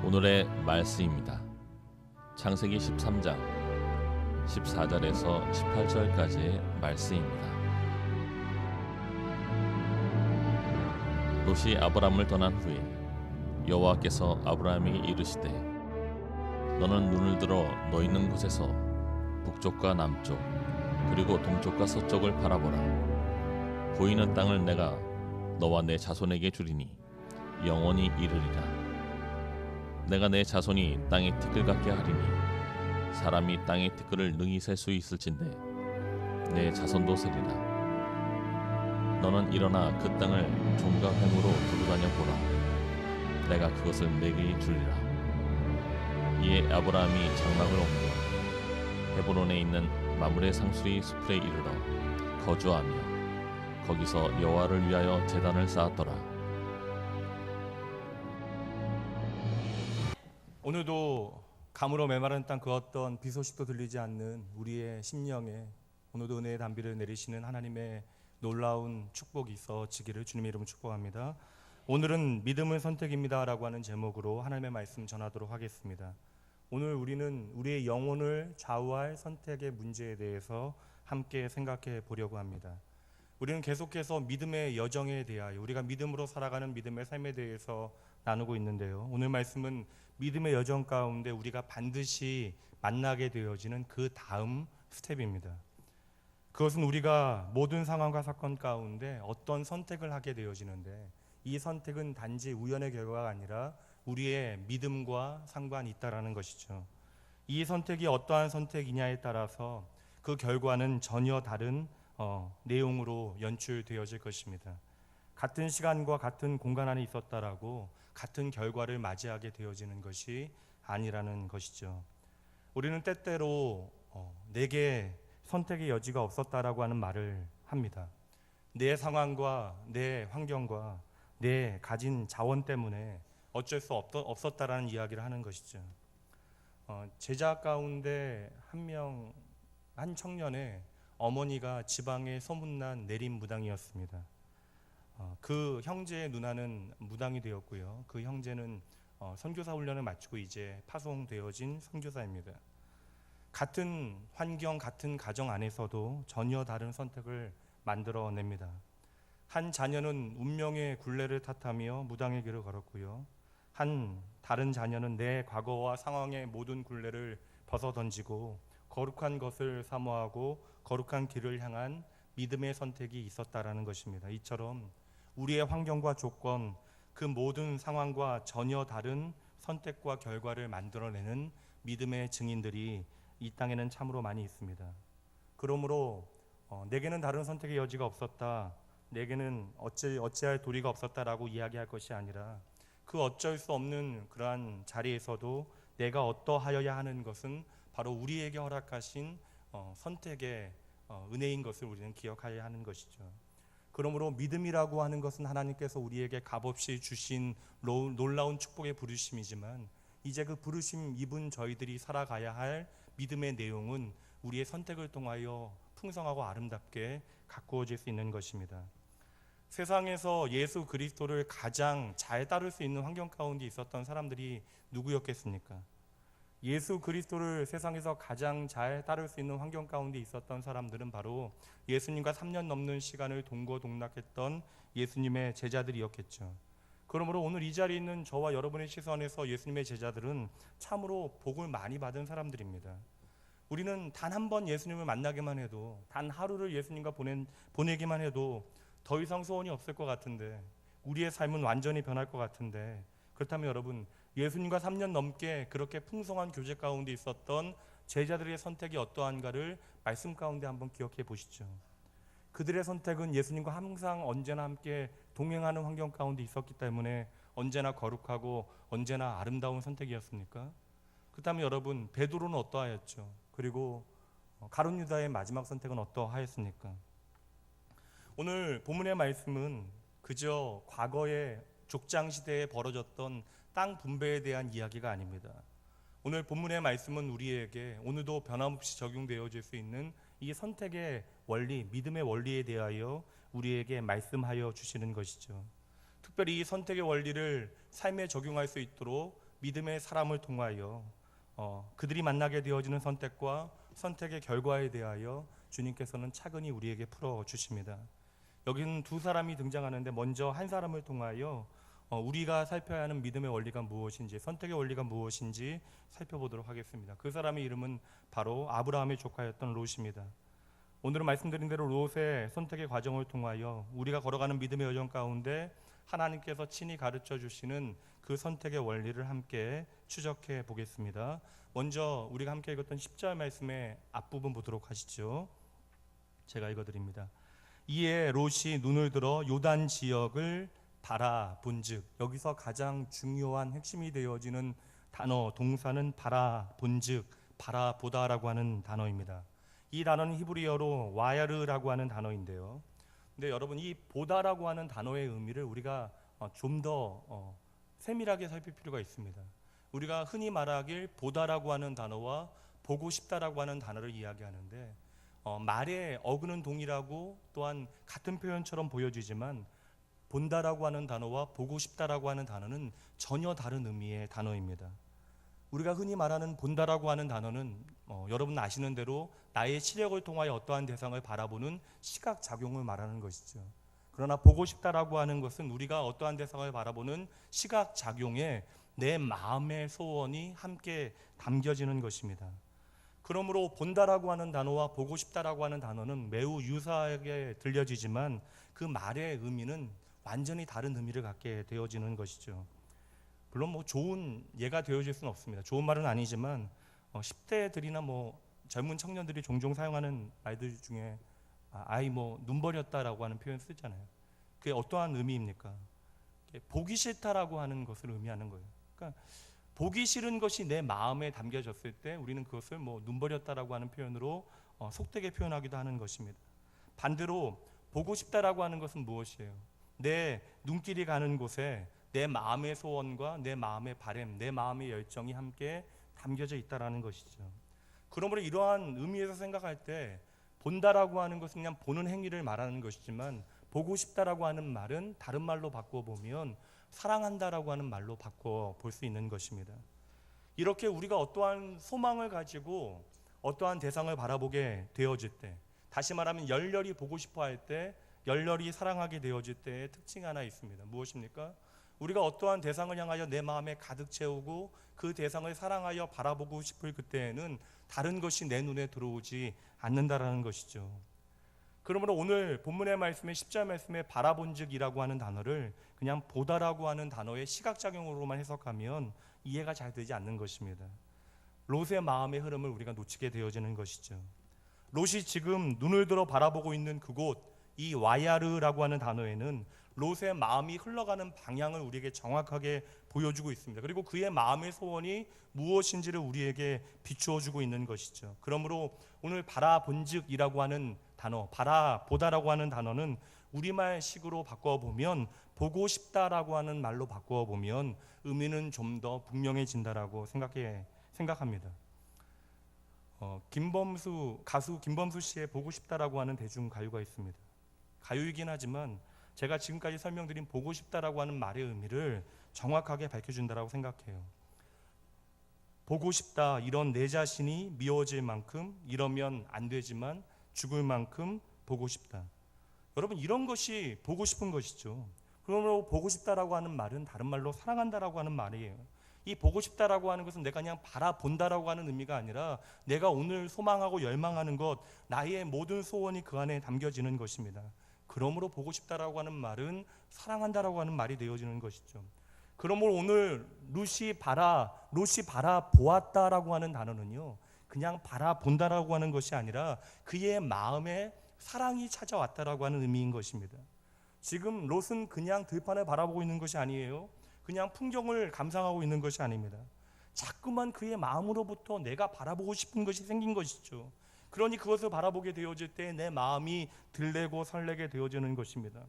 오늘의 말씀입니다. 창세기 13장 14절에서 18절까지의 말씀입니다. 롯이 아브람을 떠난 후에 여호와께서 아브람에게 이르시되 너는 눈을 들어 너 있는 곳에서 북쪽과 남쪽 그리고 동쪽과 서쪽을 바라보라. 보이는 땅을 내가 너와 내 자손에게 주리니 영원히 이르리라. 내가 내 자손이 땅의 티끌 같게 하리니 사람이 땅의 티끌을 능히 셀 수 있을진데 내 자손도 세리라. 너는 일어나 그 땅을 종과 횡으로 두루다녀 보라. 내가 그것을 내게 주리라. 이에 아브라함이 장막을 옮겨 헤브론에 있는 마므레 상수리 숲에 이르러 거주하며 거기서 여호와를 위하여 제단을 쌓았더라. 오늘도 가물어 메마른 땅 그 어떤 비 소식도 들리지 않는 우리의 심령에 오늘도 은혜의 단비를 내리시는 하나님의 놀라운 축복이 있어지기를 주님의 이름으로 축복합니다. 오늘은 믿음의 선택입니다 라고 하는 제목으로 하나님의 말씀 전하도록 하겠습니다. 오늘 우리는 우리의 영혼을 좌우할 선택의 문제에 대해서 함께 생각해 보려고 합니다. 우리는 계속해서 믿음의 여정에 대하여 우리가 믿음으로 살아가는 믿음의 삶에 대해서 나누고 있는데요. 오늘 말씀은 믿음의 여정 가운데 우리가 반드시 만나게 되어지는 그 다음 스텝입니다. 그것은 우리가 모든 상황과 사건 가운데 어떤 선택을 하게 되어지는데 이 선택은 단지 우연의 결과가 아니라 우리의 믿음과 상관이 있다라는 것이죠. 이 선택이 어떠한 선택이냐에 따라서 그 결과는 전혀 다른 내용으로 연출되어질 것입니다. 같은 시간과 같은 공간 안에 있었다라고 같은 결과를 맞이하게 되어지는 것이 아니라는 것이죠. 우리는 때때로 내게 선택의 여지가 없었다라고 하는 말을 합니다. 내 상황과 내 환경과 내 가진 자원 때문에 어쩔 수 없었다라는 이야기를 하는 것이죠. 제자 가운데 한 청년의 어머니가 지방에 소문난 내림 무당이었습니다. 그 형제의 누나는 무당이 되었고요. 그 형제는 선교사 훈련을 마치고 이제 파송되어진 선교사입니다. 같은 환경, 같은 가정 안에서도 전혀 다른 선택을 만들어냅니다. 한 자녀는 운명의 굴레를 탓하며 무당의 길을 걸었고요. 다른 자녀는 내 과거와 상황의 모든 굴레를 벗어던지고 거룩한 것을 사모하고 거룩한 길을 향한 믿음의 선택이 있었다라는 것입니다. 이처럼 우리의 환경과 조건, 그 모든 상황과 전혀 다른 선택과 결과를 만들어내는 믿음의 증인들이 이 땅에는 참으로 많이 있습니다. 그러므로 내게는 다른 선택의 여지가 없었다, 내게는 어찌할 도리가 없었다라고 이야기할 것이 아니라 그 어쩔 수 없는 그러한 자리에서도 내가 어떠하여야 하는 것은 바로 우리에게 허락하신 선택의 은혜인 것을 우리는 기억해야 하는 것이죠. 그러므로 믿음이라고 하는 것은 하나님께서 우리에게 값없이 주신 놀라운 축복의 부르심이지만 이제 그 부르심 입은 저희들이 살아가야 할 믿음의 내용은 우리의 선택을 통하여 풍성하고 아름답게 가꾸어질 수 있는 것입니다. 세상에서 예수 그리스도를 가장 잘 따를 수 있는 환경 가운데 있었던 사람들이 누구였겠습니까? 예수 그리스도를 세상에서 가장 잘 따를 수 있는 환경 가운데 있었던 사람들은 바로 예수님과 3년 넘는 시간을 동고동락했던 예수님의 제자들이었겠죠. 그러므로 오늘 이 자리에 있는 저와 여러분의 시선에서 예수님의 제자들은 참으로 복을 많이 받은 사람들입니다. 우리는 단 한 번 예수님을 만나기만 해도, 단 하루를 예수님과 보내기만 해도 더 이상 소원이 없을 것 같은데, 우리의 삶은 완전히 변할 것 같은데, 그렇다면 여러분, 예수님과 3년 넘게 그렇게 풍성한 교제 가운데 있었던 제자들의 선택이 어떠한가를 말씀 가운데 한번 기억해 보시죠. 그들의 선택은 예수님과 항상 언제나 함께 동행하는 환경 가운데 있었기 때문에 언제나 거룩하고 언제나 아름다운 선택이었습니까? 그렇다면 여러분, 베드로는 어떠하였죠? 그리고 가룟 유다의 마지막 선택은 어떠하였습니까? 오늘 본문의 말씀은 그저 과거의 족장 시대에 벌어졌던 땅 분배에 대한 이야기가 아닙니다. 오늘 본문의 말씀은 우리에게 오늘도 변함없이 적용되어질 수 있는 이 선택의 원리, 믿음의 원리에 대하여 우리에게 말씀하여 주시는 것이죠. 특별히 이 선택의 원리를 삶에 적용할 수 있도록 믿음의 사람을 통하여 그들이 만나게 되어지는 선택과 선택의 결과에 대하여 주님께서는 차근히 우리에게 풀어주십니다. 여기는 두 사람이 등장하는데 먼저 한 사람을 통하여 우리가 살펴야 하는 믿음의 원리가 무엇인지, 선택의 원리가 무엇인지 살펴보도록 하겠습니다. 그 사람의 이름은 바로 아브라함의 조카였던 롯입니다. 오늘은 말씀드린 대로 롯의 선택의 과정을 통하여 우리가 걸어가는 믿음의 여정 가운데 하나님께서 친히 가르쳐 주시는 그 선택의 원리를 함께 추적해 보겠습니다. 먼저 우리가 함께 읽었던 10절 말씀의 앞부분 보도록 하시죠. 제가 읽어드립니다. 이에 롯이 눈을 들어 요단 지역을 바라본즉, 여기서 가장 중요한 핵심이 되어지는 단어, 동사는 바라본즉, 바라보다라고 하는 단어입니다. 이 단어는 히브리어로 와야르라고 하는 단어인데요. 근데 여러분, 이 보다라고 하는 단어의 의미를 우리가 좀 더 세밀하게 살필 필요가 있습니다. 우리가 흔히 말하길 보다라고 하는 단어와 보고 싶다라고 하는 단어를 이야기하는데 말의 어근은 동일하고 또한 같은 표현처럼 보여지지만 본다라고 하는 단어와 보고 싶다라고 하는 단어는 전혀 다른 의미의 단어입니다. 우리가 흔히 말하는 본다라고 하는 단어는 여러분 아시는 대로 나의 시력을 통하여 어떠한 대상을 바라보는 시각 작용을 말하는 것이죠. 그러나 보고 싶다라고 하는 것은 우리가 어떠한 대상을 바라보는 시각 작용에 내 마음의 소원이 함께 담겨지는 것입니다. 그러므로 본다라고 하는 단어와 보고 싶다라고 하는 단어는 매우 유사하게 들려지지만 그 말의 의미는 완전히 다른 의미를 갖게 되어지는 것이죠. 물론 좋은 예가 되어질 수는 없습니다. 좋은 말은 아니지만 10대들이나 젊은 청년들이 종종 사용하는 말들 중에 아이 눈 버렸다라고 하는 표현 쓰잖아요. 그게 어떠한 의미입니까? 보기 싫다라고 하는 것을 의미하는 거예요. 그러니까 보기 싫은 것이 내 마음에 담겨졌을 때 우리는 그것을 눈 버렸다라고 하는 표현으로 속되게 표현하기도 하는 것입니다. 반대로 보고 싶다라고 하는 것은 무엇이에요? 내 눈길이 가는 곳에 내 마음의 소원과 내 마음의 바램, 내 마음의 열정이 함께 담겨져 있다라는 것이죠. 그러므로 이러한 의미에서 생각할 때 본다라고 하는 것은 그냥 보는 행위를 말하는 것이지만 보고 싶다라고 하는 말은 다른 말로 바꾸어 보면 사랑한다라고 하는 말로 바꾸어 볼 수 있는 것입니다. 이렇게 우리가 어떠한 소망을 가지고 어떠한 대상을 바라보게 되어질 때, 다시 말하면 열렬히 보고 싶어 할 때, 열렬히 사랑하게 되어질 때의 특징이 하나 있습니다. 무엇입니까? 우리가 어떠한 대상을 향하여 내 마음에 가득 채우고 그 대상을 사랑하여 바라보고 싶을 그때에는 다른 것이 내 눈에 들어오지 않는다라는 것이죠. 그러므로 오늘 본문의 말씀에 10절 말씀에 바라본즉이라고 하는 단어를 그냥 보다라고 하는 단어의 시각작용으로만 해석하면 이해가 잘 되지 않는 것입니다. 롯의 마음의 흐름을 우리가 놓치게 되어지는 것이죠. 롯이 지금 눈을 들어 바라보고 있는 그곳, 이 와야르라고 하는 단어에는 롯의 마음이 흘러가는 방향을 우리에게 정확하게 보여주고 있습니다. 그리고 그의 마음의 소원이 무엇인지를 우리에게 비추어주고 있는 것이죠. 그러므로 오늘 바라본즉이라고 하는 단어, 바라보다라고 하는 단어는 우리말식으로 바꿔보면 보고 싶다라고 하는 말로 바꿔보면 의미는 좀 더 분명해진다라고 생각합니다. 가수 김범수 씨의 보고 싶다라고 하는 대중 가요가 있습니다. 가요이긴 하지만 제가 지금까지 설명드린 보고 싶다라고 하는 말의 의미를 정확하게 밝혀준다라고 생각해요. 보고 싶다, 이런 내 자신이 미워질 만큼, 이러면 안 되지만 죽을 만큼 보고 싶다. 여러분, 이런 것이 보고 싶은 것이죠. 그러므로 보고 싶다라고 하는 말은 다른 말로 사랑한다라고 하는 말이에요. 이 보고 싶다라고 하는 것은 내가 그냥 바라본다라고 하는 의미가 아니라 내가 오늘 소망하고 열망하는 것, 나의 모든 소원이 그 안에 담겨지는 것입니다. 그러므로 보고 싶다라고 하는 말은 사랑한다라고 하는 말이 되어지는 것이죠. 그러므로 오늘 롯이 바라보았다라고 하는 단어는요, 그냥 바라본다라고 하는 것이 아니라 그의 마음에 사랑이 찾아왔다라고 하는 의미인 것입니다. 지금 롯은 그냥 들판을 바라보고 있는 것이 아니에요. 그냥 풍경을 감상하고 있는 것이 아닙니다. 자꾸만 그의 마음으로부터 내가 바라보고 싶은 것이 생긴 것이죠. 그러니 그것을 바라보게 되어질 때 내 마음이 들레고 설레게 되어지는 것입니다.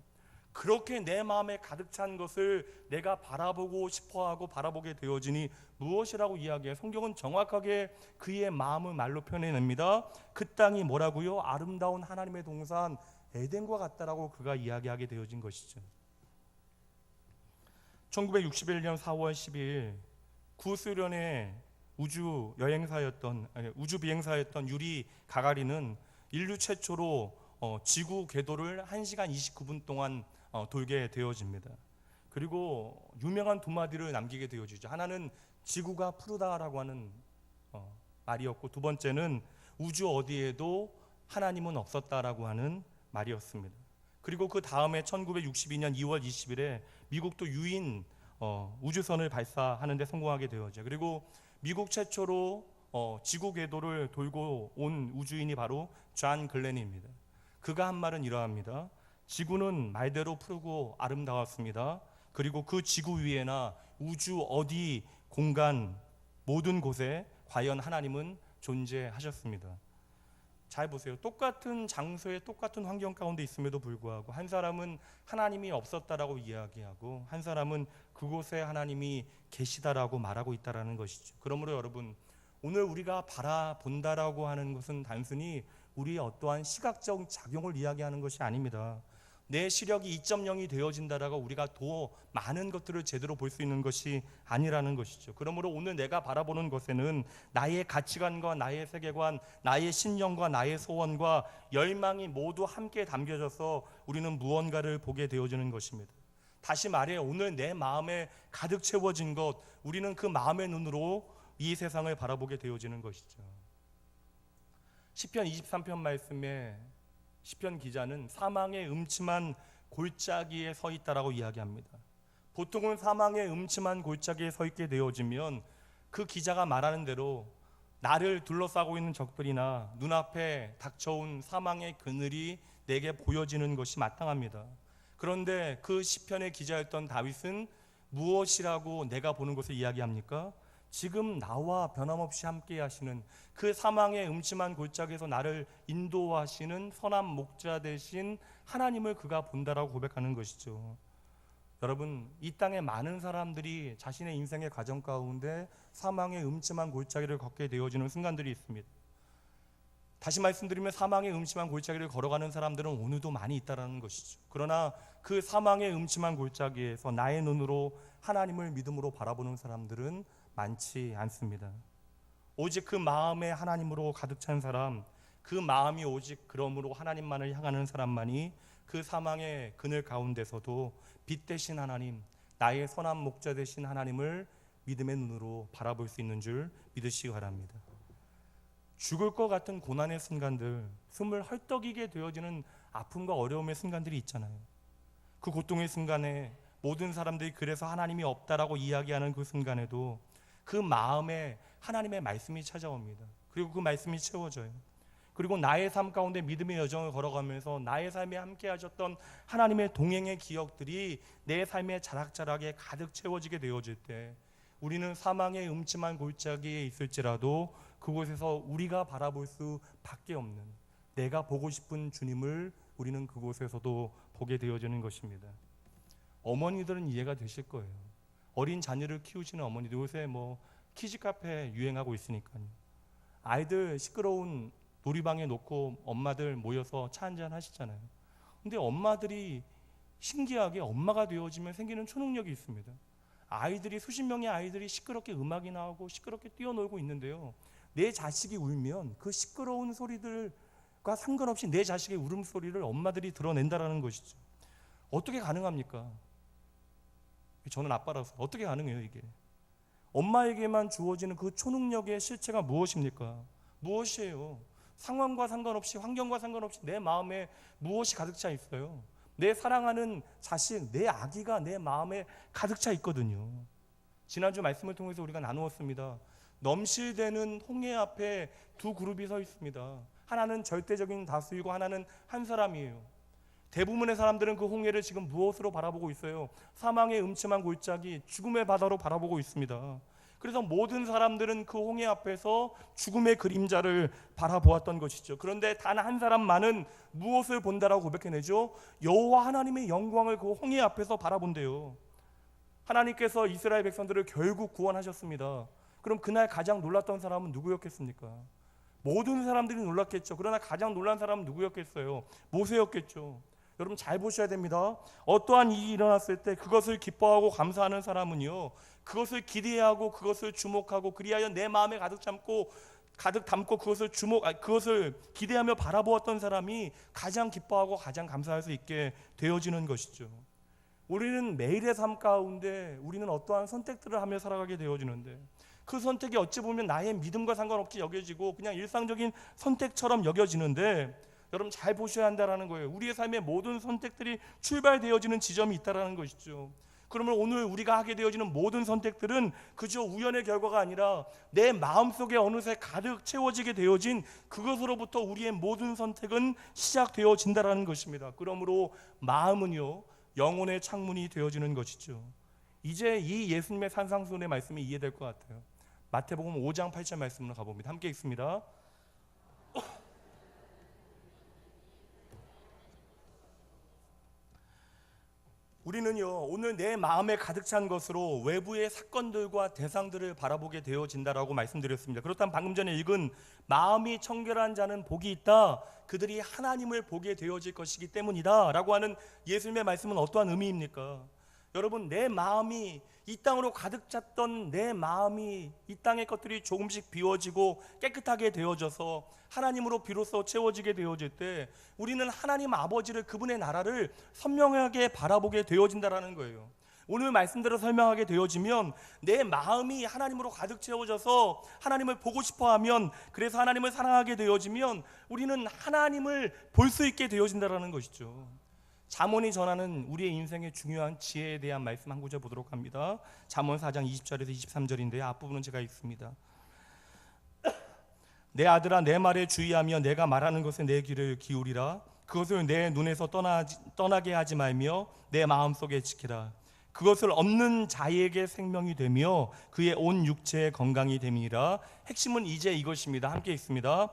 그렇게 내 마음에 가득 찬 것을 내가 바라보고 싶어하고 바라보게 되어지니 무엇이라고 이야기해요? 성경은 정확하게 그의 마음을 말로 표현해냅니다. 그 땅이 뭐라고요? 아름다운 하나님의 동산 에덴과 같다라고 그가 이야기하게 되어진 것이죠. 1961년 4월 12일 구소련의 우주 비행사였던 유리 가가린은 인류 최초로 지구 궤도를 1시간 29분 동안 돌게 되어집니다. 그리고 유명한 두 마디를 남기게 되어지죠. 하나는 지구가 푸르다라고 하는 말이었고, 두 번째는 우주 어디에도 하나님은 없었다라고 하는 말이었습니다. 그리고 그 다음에 1962년 2월 20일에 미국도 유인 우주선을 발사하는 데 성공하게 되었죠. 그리고 미국 최초로 지구 궤도를 돌고 온 우주인이 바로 존 글렌입니다. 그가 한 말은 이러합니다. 지구는 말대로 푸르고 아름다웠습니다. 그리고 그 지구 위에나 우주 어디 공간 모든 곳에 과연 하나님은 존재하셨습니다. 잘 보세요. 똑같은 장소에 똑같은 환경 가운데 있음에도 불구하고 한 사람은 하나님이 없었다라고 이야기하고 한 사람은 그곳에 하나님이 계시다라고 말하고 있다라는 것이죠. 그러므로 여러분, 오늘 우리가 바라본다라고 하는 것은 단순히 우리의 어떠한 시각적 작용을 이야기하는 것이 아닙니다. 내 시력이 2.0이 되어진다라고 우리가 더 많은 것들을 제대로 볼 수 있는 것이 아니라는 것이죠. 그러므로 오늘 내가 바라보는 것에는 나의 가치관과 나의 세계관, 나의 신념과 나의 소원과 열망이 모두 함께 담겨져서 우리는 무언가를 보게 되어지는 것입니다. 다시 말해, 오늘 내 마음에 가득 채워진 것, 우리는 그 마음의 눈으로 이 세상을 바라보게 되어지는 것이죠. 시편 23편 말씀에 시편 기자는 사망의 음침한 골짜기에 서 있다라고 이야기합니다. 보통은 사망의 음침한 골짜기에 서 있게 되어지면 그 기자가 말하는 대로 나를 둘러싸고 있는 적들이나 눈앞에 닥쳐온 사망의 그늘이 내게 보여지는 것이 마땅합니다. 그런데 그 시편의 기자였던 다윗은 무엇이라고 내가 보는 것을 이야기합니까? 지금 나와 변함없이 함께 하시는 그 사망의 음침한 골짜기에서 나를 인도하시는 선한 목자 되신 하나님을 그가 본다라고 고백하는 것이죠. 여러분, 이 땅에 많은 사람들이 자신의 인생의 과정 가운데 사망의 음침한 골짜기를 걷게 되어지는 순간들이 있습니다. 다시 말씀드리면 사망의 음침한 골짜기를 걸어가는 사람들은 오늘도 많이 있다는 것이죠. 그러나 그 사망의 음침한 골짜기에서 나의 눈으로 하나님을 믿음으로 바라보는 사람들은 많지 않습니다. 오직 그 마음에 하나님으로 가득 찬 사람, 그 마음이 오직 그러므로 하나님만을 향하는 사람만이 그 사망의 그늘 가운데서도 빛 되신 하나님, 나의 선한 목자 되신 하나님을 믿음의 눈으로 바라볼 수 있는 줄 믿으시기 바랍니다. 죽을 것 같은 고난의 순간들, 숨을 헐떡이게 되어지는 아픔과 어려움의 순간들이 있잖아요. 그 고통의 순간에 모든 사람들이 그래서 하나님이 없다라고 이야기하는 그 순간에도 그 마음에 하나님의 말씀이 찾아옵니다. 그리고 그 말씀이 채워져요. 그리고 나의 삶 가운데 믿음의 여정을 걸어가면서 나의 삶에 함께 하셨던 하나님의 동행의 기억들이 내 삶의 자락자락에 가득 채워지게 되어질 때 우리는 사망의 음침한 골짜기에 있을지라도 그곳에서 우리가 바라볼 수밖에 없는 내가 보고 싶은 주님을 우리는 그곳에서도 보게 되어지는 것입니다. 어머니들은 이해가 되실 거예요. 어린 자녀를 키우시는 어머니들, 요새 키즈 카페 유행하고 있으니까요. 아이들 시끄러운 놀이방에 놓고 엄마들 모여서 차 한잔 하시잖아요. 근데 엄마들이 신기하게 엄마가 되어지면 생기는 초능력이 있습니다. 아이들이 수십 명의 아이들이 시끄럽게 음악이 나오고 시끄럽게 뛰어놀고 있는데요. 내 자식이 울면 그 시끄러운 소리들과 상관없이 내 자식의 울음소리를 엄마들이 드러낸다라는 것이죠. 어떻게 가능합니까? 저는 아빠라서 어떻게 가능해요 이게? 엄마에게만 주어지는 그 초능력의 실체가 무엇입니까? 무엇이에요? 상황과 상관없이, 환경과 상관없이 내 마음에 무엇이 가득 차 있어요? 내 사랑하는 자식, 내 아기가 내 마음에 가득 차 있거든요. 지난주 말씀을 통해서 우리가 나누었습니다. 넘실대는 홍해 앞에 두 그룹이 서 있습니다. 하나는 절대적인 다수이고 하나는 한 사람이에요. 대부분의 사람들은 그 홍해를 지금 무엇으로 바라보고 있어요? 사망의 음침한 골짜기, 죽음의 바다로 바라보고 있습니다. 그래서 모든 사람들은 그 홍해 앞에서 죽음의 그림자를 바라보았던 것이죠. 그런데 단 한 사람만은 무엇을 본다라고 고백해내죠? 여호와 하나님의 영광을 그 홍해 앞에서 바라본대요. 하나님께서 이스라엘 백성들을 결국 구원하셨습니다. 그럼 그날 가장 놀랐던 사람은 누구였겠습니까? 모든 사람들이 놀랐겠죠. 그러나 가장 놀란 사람은 누구였겠어요? 모세였겠죠. 여러분 잘 보셔야 됩니다. 어떠한 일이 일어났을 때 그것을 기뻐하고 감사하는 사람은요, 그것을 기대하고 그것을 주목하고 그리하여 내 마음에 가득 담고 그것을 기대하며 바라보았던 사람이 가장 기뻐하고 가장 감사할 수 있게 되어지는 것이죠. 우리는 매일의 삶 가운데 우리는 어떠한 선택들을 하며 살아가게 되어지는데, 그 선택이 어찌 보면 나의 믿음과 상관없이 여겨지고 그냥 일상적인 선택처럼 여겨지는데, 여러분 잘 보셔야 한다라는 거예요. 우리의 삶의 모든 선택들이 출발되어지는 지점이 있다라는 것이죠. 그러면 오늘 우리가 하게 되어지는 모든 선택들은 그저 우연의 결과가 아니라 내 마음속에 어느새 가득 채워지게 되어진 그것으로부터 우리의 모든 선택은 시작되어진다라는 것입니다. 그러므로 마음은요, 영혼의 창문이 되어지는 것이죠. 이제 이 예수님의 산상수훈의 말씀이 이해될 것 같아요. 마태복음 5장 8절 말씀으로 가봅니다. 함께 읽습니다. 우리는요, 오늘 내 마음에 가득 찬 것으로 외부의 사건들과 대상들을 바라보게 되어진다라고 말씀드렸습니다. 그렇다면 방금 전에 읽은 마음이 청결한 자는 복이 있다, 그들이 하나님을 보게 되어질 것이기 때문이다 라고 하는 예수님의 말씀은 어떠한 의미입니까? 여러분, 내 마음이 이 땅으로 가득 찼던 내 마음이 이 땅의 것들이 조금씩 비워지고 깨끗하게 되어져서 하나님으로 비로소 채워지게 되어질 때 우리는 하나님 아버지를, 그분의 나라를 선명하게 바라보게 되어진다라는 거예요. 오늘 말씀대로 설명하게 되어지면 내 마음이 하나님으로 가득 채워져서 하나님을 보고 싶어하면, 그래서 하나님을 사랑하게 되어지면 우리는 하나님을 볼 수 있게 되어진다라는 것이죠. 잠언이 전하는 우리의 인생의 중요한 지혜에 대한 말씀 한 구절 보도록 합니다. 잠언 4장 20절에서 23절인데요. 앞부분은 제가 읽습니다. 내 아들아, 내 말에 주의하며 내가 말하는 것에 내 귀를 기울이라. 그것을 내 눈에서 떠나게 하지 말며 내 마음속에 지키라. 그것을 얻는 자에게 생명이 되며 그의 온 육체의 건강이 됨이니라. 핵심은 이제 이것입니다. 함께 읽습니다.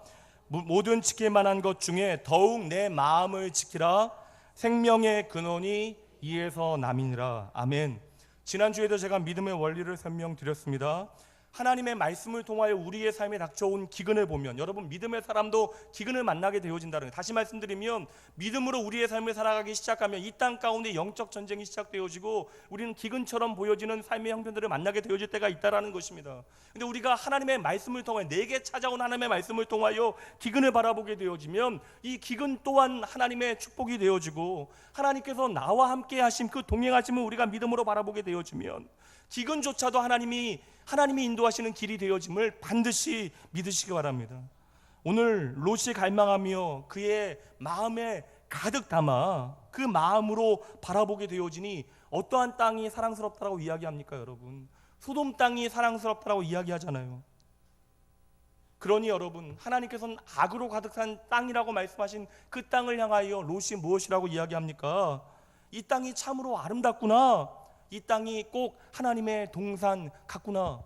모든 지킬 만한 것 중에 더욱 내 마음을 지키라. 생명의 근원이 이에서 남이니라. 아멘. 지난주에도 제가 믿음의 원리를 설명드렸습니다. 하나님의 말씀을 통하여 우리의 삶에 닥쳐온 기근을 보면, 여러분 믿음의 사람도 기근을 만나게 되어진다는 거예요. 다시 말씀드리면 믿음으로 우리의 삶을 살아가기 시작하면 이 땅 가운데 영적 전쟁이 시작되어지고 우리는 기근처럼 보여지는 삶의 형편들을 만나게 되어질 때가 있다라는 것입니다. 근데 우리가 하나님의 말씀을 통해, 내게 찾아온 하나님의 말씀을 통하여 기근을 바라보게 되어지면 이 기근 또한 하나님의 축복이 되어지고 하나님께서 나와 함께 하심, 그 동행하심을 우리가 믿음으로 바라보게 되어지면 기근조차도 하나님이 인도하시는 길이 되어짐을 반드시 믿으시기 바랍니다. 오늘 롯이 갈망하며 그의 마음에 가득 담아 그 마음으로 바라보게 되어지니 어떠한 땅이 사랑스럽다라고 이야기합니까? 여러분, 소돔 땅이 사랑스럽다라고 이야기하잖아요. 그러니 여러분, 하나님께서는 악으로 가득 찬 땅이라고 말씀하신 그 땅을 향하여 롯이 무엇이라고 이야기합니까? 이 땅이 참으로 아름답구나, 이 땅이 꼭 하나님의 동산 같구나.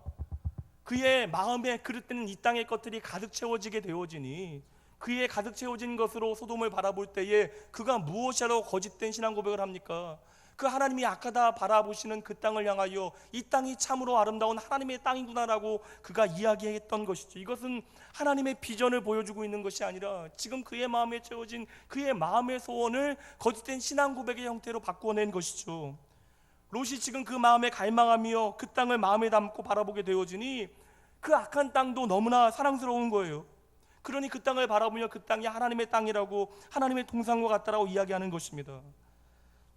그의 마음에 그럴 때는 이 땅의 것들이 가득 채워지게 되어지니, 그의 가득 채워진 것으로 소돔을 바라볼 때에 그가 무엇이라고 거짓된 신앙 고백을 합니까? 그 하나님이 악하다 바라보시는 그 땅을 향하여 이 땅이 참으로 아름다운 하나님의 땅이구나라고 그가 이야기했던 것이죠. 이것은 하나님의 비전을 보여주고 있는 것이 아니라 지금 그의 마음에 채워진 그의 마음의 소원을 거짓된 신앙 고백의 형태로 바꾸어낸 것이죠. 롯이 지금 그 마음에 갈망하며 그 땅을 마음에 담고 바라보게 되어지니 그 악한 땅도 너무나 사랑스러운 거예요. 그러니 그 땅을 바라보며 그 땅이 하나님의 땅이라고, 하나님의 동산과 같다라고 이야기하는 것입니다.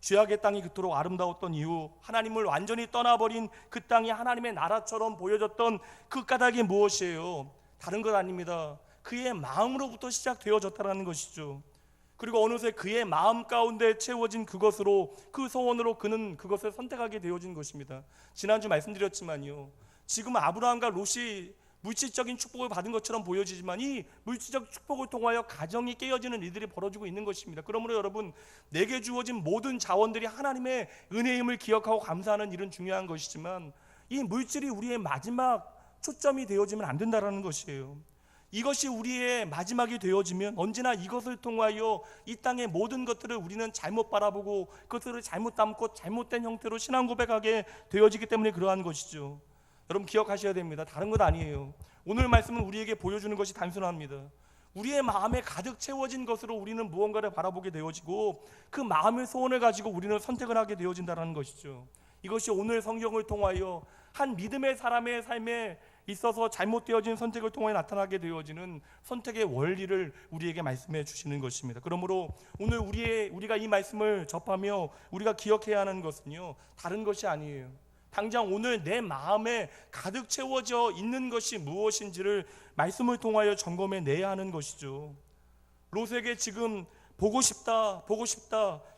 죄악의 땅이 그토록 아름다웠던 이유, 하나님을 완전히 떠나버린 그 땅이 하나님의 나라처럼 보여졌던 그 까닭이 무엇이에요? 다른 것 아닙니다. 그의 마음으로부터 시작되어졌다는 것이죠. 그리고 어느새 그의 마음 가운데 채워진 그것으로, 그 소원으로 그는 그것을 선택하게 되어진 것입니다. 지난주 말씀드렸지만요, 지금 아브라함과 롯이 물질적인 축복을 받은 것처럼 보여지지만 이 물질적 축복을 통하여 가정이 깨어지는 일들이 벌어지고 있는 것입니다. 그러므로 여러분, 내게 주어진 모든 자원들이 하나님의 은혜임을 기억하고 감사하는 일은 중요한 것이지만 이 물질이 우리의 마지막 초점이 되어지면 안 된다는 것이에요. 이것이 우리의 마지막이 되어지면 언제나 이것을 통하여 이 땅의 모든 것들을 우리는 잘못 바라보고 그것들을 잘못 담고 잘못된 형태로 신앙 고백하게 되어지기 때문에 그러한 것이죠. 여러분 기억하셔야 됩니다. 다른 것 아니에요. 오늘 말씀은 우리에게 보여주는 것이 단순합니다. 우리의 마음에 가득 채워진 것으로 우리는 무언가를 바라보게 되어지고 그 마음의 소원을 가지고 우리는 선택을 하게 되어진다는 것이죠. 이것이 오늘 성경을 통하여 한 믿음의 사람의 삶에 있어서 잘못되어진 선택을 통해 나타나게 되어지는 선택의 원리를 우리에게 말씀해 주시는 것입니다. 그러므로 오늘 우리가 이 말씀을 접하며 우리가 기억해야 하는 것은요, 다른 것이 아니에요. 당장 오늘 내 마음에 가득 채워져 있는 것이 무엇인지를 말씀을 통하여 점검해 내야 하는 것이죠. 롯에게 지금 보고 싶다,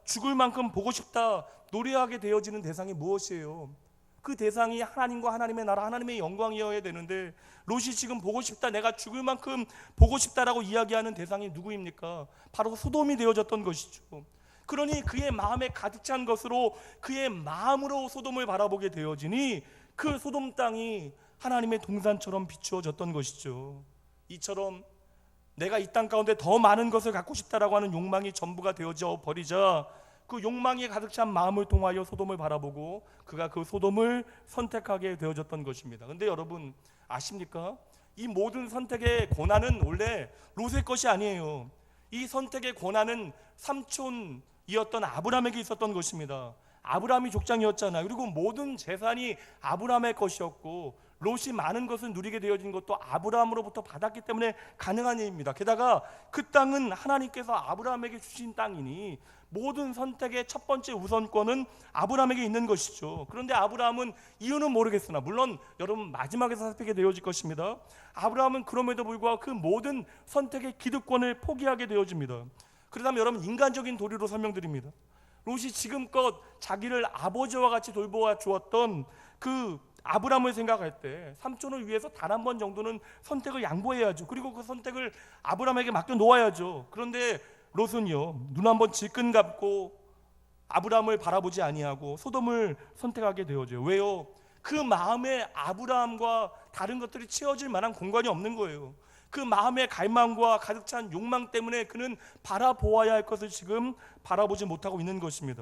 죽을 만큼 보고 싶다 노래하게 되어지는 대상이 무엇이에요? 그 대상이 하나님과 하나님의 나라, 하나님의 영광이어야 되는데 롯이 지금 보고 싶다, 내가 죽을 만큼 보고 싶다라고 이야기하는 대상이 누구입니까? 바로 소돔이 되어졌던 것이죠. 그러니 그의 마음에 가득 찬 것으로 그의 마음으로 소돔을 바라보게 되어지니 그 소돔 땅이 하나님의 동산처럼 비추어졌던 것이죠. 이처럼 내가 이 땅 가운데 더 많은 것을 갖고 싶다라고 하는 욕망이 전부가 되어져 버리자 그 욕망이 가득 찬 마음을 통하여 소돔을 바라보고 그가 그 소돔을 선택하게 되어졌던 것입니다. 그런데 여러분 아십니까? 이 모든 선택의 권한은 원래 롯의 것이 아니에요. 이 선택의 권한은 삼촌이었던 아브라함에게 있었던 것입니다. 아브라함이 족장이었잖아요. 그리고 모든 재산이 아브라함의 것이었고 롯이 많은 것을 누리게 되어진 것도 아브라함으로부터 받았기 때문에 가능한 일입니다. 게다가 그 땅은 하나님께서 아브라함에게 주신 땅이니 모든 선택의 첫 번째 우선권은 아브라함에게 있는 것이죠. 그런데 아브라함은 이유는 모르겠으나 물론 여러분 마지막에서 살피게 되어질 것입니다. 아브라함은 그럼에도 불구하고 그 모든 선택의 기득권을 포기하게 되어집니다. 그렇다면 여러분 인간적인 도리로 설명드립니다. 롯이 지금껏 자기를 아버지와 같이 돌보아 주었던 그 아브라함을 생각할 때 삼촌을 위해서 단 한 번 정도는 선택을 양보해야죠. 그리고 그 선택을 아브라함에게 맡겨 놓아야죠. 그런데 롯은요, 눈 한번 질끈 감고 아브라함을 바라보지 아니하고 소돔을 선택하게 되어져요. 왜요? 그 마음에 아브라함과 다른 것들이 채워질 만한 공간이 없는 거예요. 그 마음의 갈망과 가득 찬 욕망 때문에 그는 바라보아야 할 것을 지금 바라보지 못하고 있는 것입니다.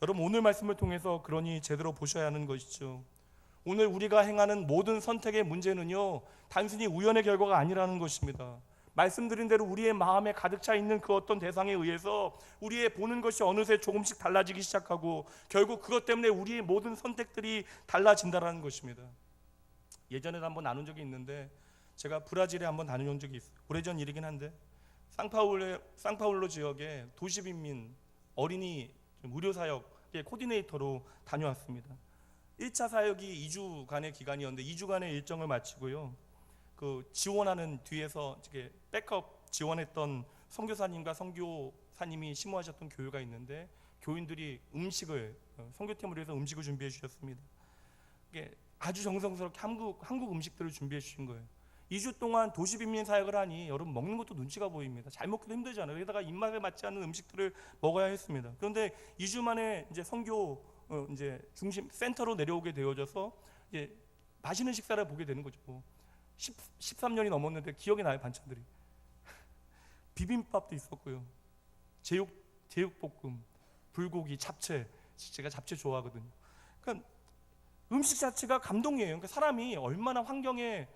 여러분 오늘 말씀을 통해서 그러니 제대로 보셔야 하는 것이죠. 오늘 우리가 행하는 모든 선택의 문제는요, 단순히 우연의 결과가 아니라는 것입니다. 말씀드린 대로 우리의 마음에 가득 차 있는 그 어떤 대상에 의해서 우리의 보는 것이 어느새 조금씩 달라지기 시작하고 결국 그것 때문에 우리의 모든 선택들이 달라진다는 것입니다. 예전에도 한번 나눈 적이 있는데 제가 브라질에 한번 다녀온 적이 있어요. 오래전 일이긴 한데 상파울로 지역의 도시빈민 어린이 의료사역의 코디네이터로 다녀왔습니다. 1차 사역이 2주간의 기간이었는데 2주간의 일정을 마치고요, 그 지원하는 뒤에서 이렇게 백업 지원했던 선교사님과 선교사님이 심호하셨던 교회가 있는데 교인들이 음식을 선교팀을 위해서 음식을 준비해 주셨습니다. 이게 아주 정성스럽게 한국 음식들을 준비해 주신 거예요. 2주 동안 도시빈민 사역을 하니 여러분 먹는 것도 눈치가 보입니다. 잘 먹기도 힘들잖아요. 게다가 입맛에 맞지 않는 음식들을 먹어야 했습니다. 그런데 2주 만에 이제 선교 이제 중심 센터로 내려오게 되어져서 이제 맛있는 식사를 보게 되는 거죠. 13년이 넘었는데 기억이 나요. 반찬들이 비빔밥도 있었고요, 제육볶음, 불고기, 잡채. 제가 잡채 좋아하거든요. 그러니까 음식 자체가 감동이에요. 그러니까 사람이 얼마나 환경에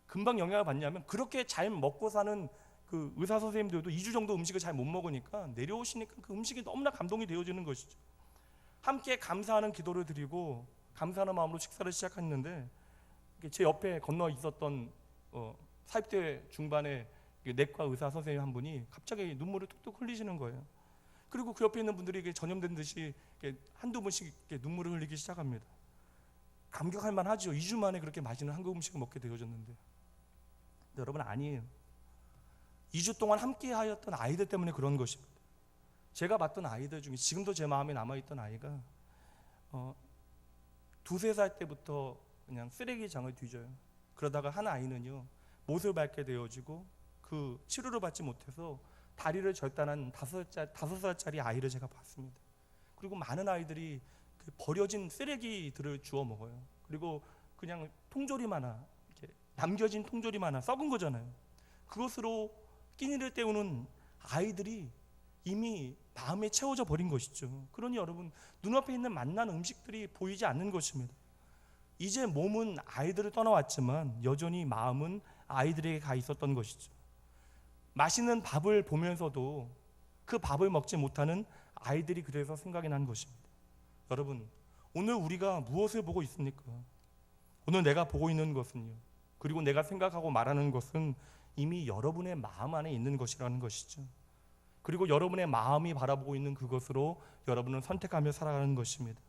금방 영향을 받냐면 그렇게 잘 먹고 사는 그 의사 선생님들도 2주 정도 음식을 잘 못 먹으니까 내려오시니까 그 음식이 너무나 감동이 되어지는 것이죠. 함께 감사하는 기도를 드리고 감사하는 마음으로 식사를 시작했는데 제 옆에 건너 있었던 사입대 중반에 내과 의사 선생님 한 분이 갑자기 눈물을 뚝뚝 흘리시는 거예요. 그리고 그 옆에 있는 분들이 전염된 듯이 한두 번씩 눈물을 흘리기 시작합니다. 감격할 만하죠. 2주 만에 그렇게 맛있는 한국 음식을 먹게 되어졌는데. 여러분 아니에요. 2주 동안 함께 하였던 아이들 때문에 그런 것입니다. 제가 봤던 아이들 중에 지금도 제 마음에 남아있던 아이가 2-3살 때부터 그냥 쓰레기장을 뒤져요. 그러다가 한 아이는요, 못을 밟게 되어지고 그 치료를 받지 못해서 다리를 절단한 5살짜리 아이를 제가 봤습니다. 그리고 많은 아이들이 그 버려진 쓰레기들을 주워 먹어요. 그리고 그냥 통조림 하나, 이렇게 남겨진 통조림 하나, 썩은 거잖아요. 그것으로 끼니를 때우는 아이들이 이미 마음에 채워져 버린 것이죠. 그러니 여러분 눈앞에 있는 맛난 음식들이 보이지 않는 것입니다. 이제 몸은 아이들을 떠나왔지만 여전히 마음은 아이들에게 가 있었던 것이죠. 맛있는 밥을 보면서도 그 밥을 먹지 못하는 아이들이 그래서 생각이 난 것입니다. 여러분, 오늘 우리가 무엇을 보고 있습니까? 오늘 내가 보고 있는 것은요, 그리고 내가 생각하고 말하는 것은 이미 여러분의 마음 안에 있는 것이라는 것이죠. 그리고 여러분의 마음이 바라보고 있는 그것으로 여러분은 선택하며 살아가는 것입니다.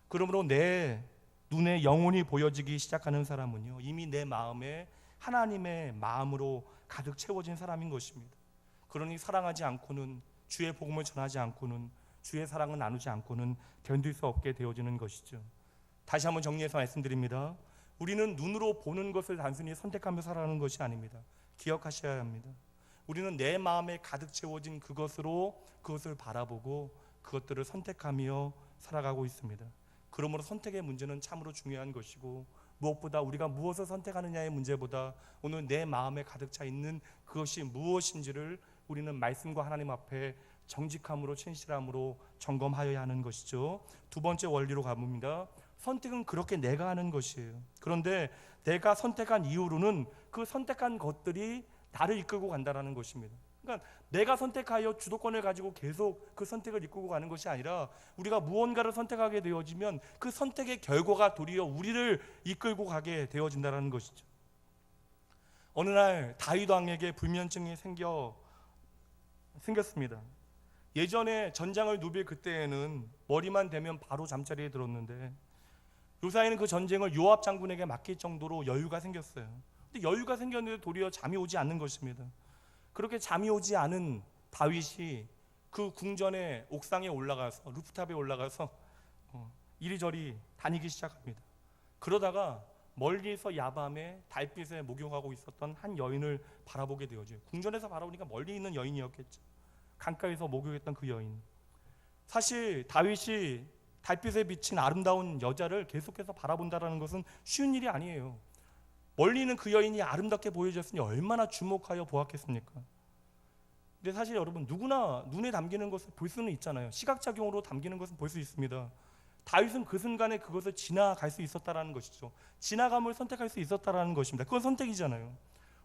그러므로 내 눈에 영혼이 보여지기 시작하는 사람은요, 이미 내 마음에 하나님의 마음으로 가득 채워진 사람인 것입니다. 그러니 사랑하지 않고는, 주의 복음을 전하지 않고는, 주의 사랑을 나누지 않고는 견딜 수 없게 되어지는 것이죠. 다시 한번 정리해서 말씀드립니다. 우리는 눈으로 보는 것을 단순히 선택하며 살아가는 것이 아닙니다. 기억하셔야 합니다. 우리는 내 마음에 가득 채워진 그것을 바라보고 그것들을 선택하며 살아가고 있습니다. 그러므로 선택의 문제는 참으로 중요한 것이고, 무엇보다 우리가 무엇을 선택하느냐의 문제보다 오늘 내 마음에 가득 차 있는 그것이 무엇인지를 우리는 말씀과 하나님 앞에 정직함으로, 신실함으로 점검하여야 하는 것이죠. 두 번째 원리로 가봅니다. 선택은 그렇게 내가 하는 것이에요. 그런데 내가 선택한 이후로는 그 선택한 것들이 나를 이끌고 간다는 것입니다. 그러니까 내가 선택하여 주도권을 가지고 계속 그 선택을 이끌고 가는 것이 아니라, 우리가 무언가를 선택하게 되어지면 그 선택의 결과가 도리어 우리를 이끌고 가게 되어진다는 것이죠. 어느 날 다윗 왕에게 불면증이 생겼습니다. 예전에 전장을 누빌 그때에는 머리만 대면 바로 잠자리에 들었는데, 요사이는 그 전쟁을 요압 장군에게 맡길 정도로 여유가 생겼어요. 근데 여유가 생겼는데 도리어 잠이 오지 않는 것입니다. 그렇게 잠이 오지 않은 다윗이 그 궁전의 옥상에 올라가서, 루프탑에 올라가서 이리저리 다니기 시작합니다. 그러다가 멀리서 야밤에 달빛에 목욕하고 있었던 한 여인을 바라보게 되어져요. 궁전에서 바라보니까 멀리 있는 여인이었겠죠. 강가에서 목욕했던 그 여인. 사실 다윗이 달빛에 비친 아름다운 여자를 계속해서 바라본다는 것은 쉬운 일이 아니에요. 멀리 있는 그 여인이 아름답게 보여졌으니 얼마나 주목하여 보았겠습니까? 근데 사실 여러분, 누구나 눈에 담기는 것을 볼 수는 있잖아요. 시각작용으로 담기는 것은 볼 수 있습니다. 다윗은 그 순간에 그것을 지나갈 수 있었다라는 것이죠. 지나감을 선택할 수 있었다라는 것입니다. 그건 선택이잖아요.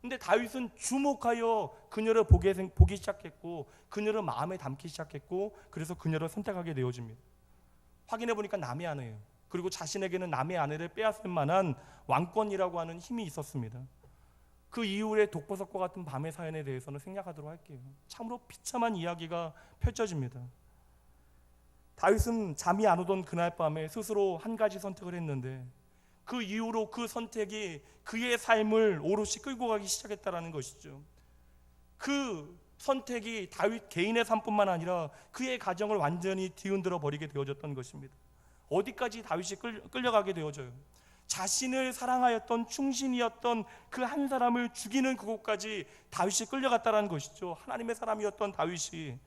근데 다윗은 주목하여 그녀를 보기 시작했고, 그녀를 마음에 담기 시작했고, 그래서 그녀를 선택하게 되어집니다. 확인해 보니까 남의 아내예요. 그리고 자신에게는 남의 아내를 빼앗을 만한 왕권이라고 하는 힘이 있었습니다. 그 이후의 독보석과 같은 밤의 사연에 대해서는 생략하도록 할게요. 참으로 비참한 이야기가 펼쳐집니다. 다윗은 잠이 안 오던 그날 밤에 스스로 한 가지 선택을 했는데, 그 이후로 그 선택이 그의 삶을 오롯이 끌고 가기 시작했다는 것이죠. 그 선택이 다윗 개인의 삶뿐만 아니라 그의 가정을 완전히 뒤흔들어 버리게 되어졌던 것입니다. 어디까지 다윗이 끌려가게 되어져요. 자신을 사랑하였던, 충신이었던 그 한 사람을 죽이는 그곳까지 다윗이 끌려갔다는 것이죠. 하나님의 사람이었던 다윗이.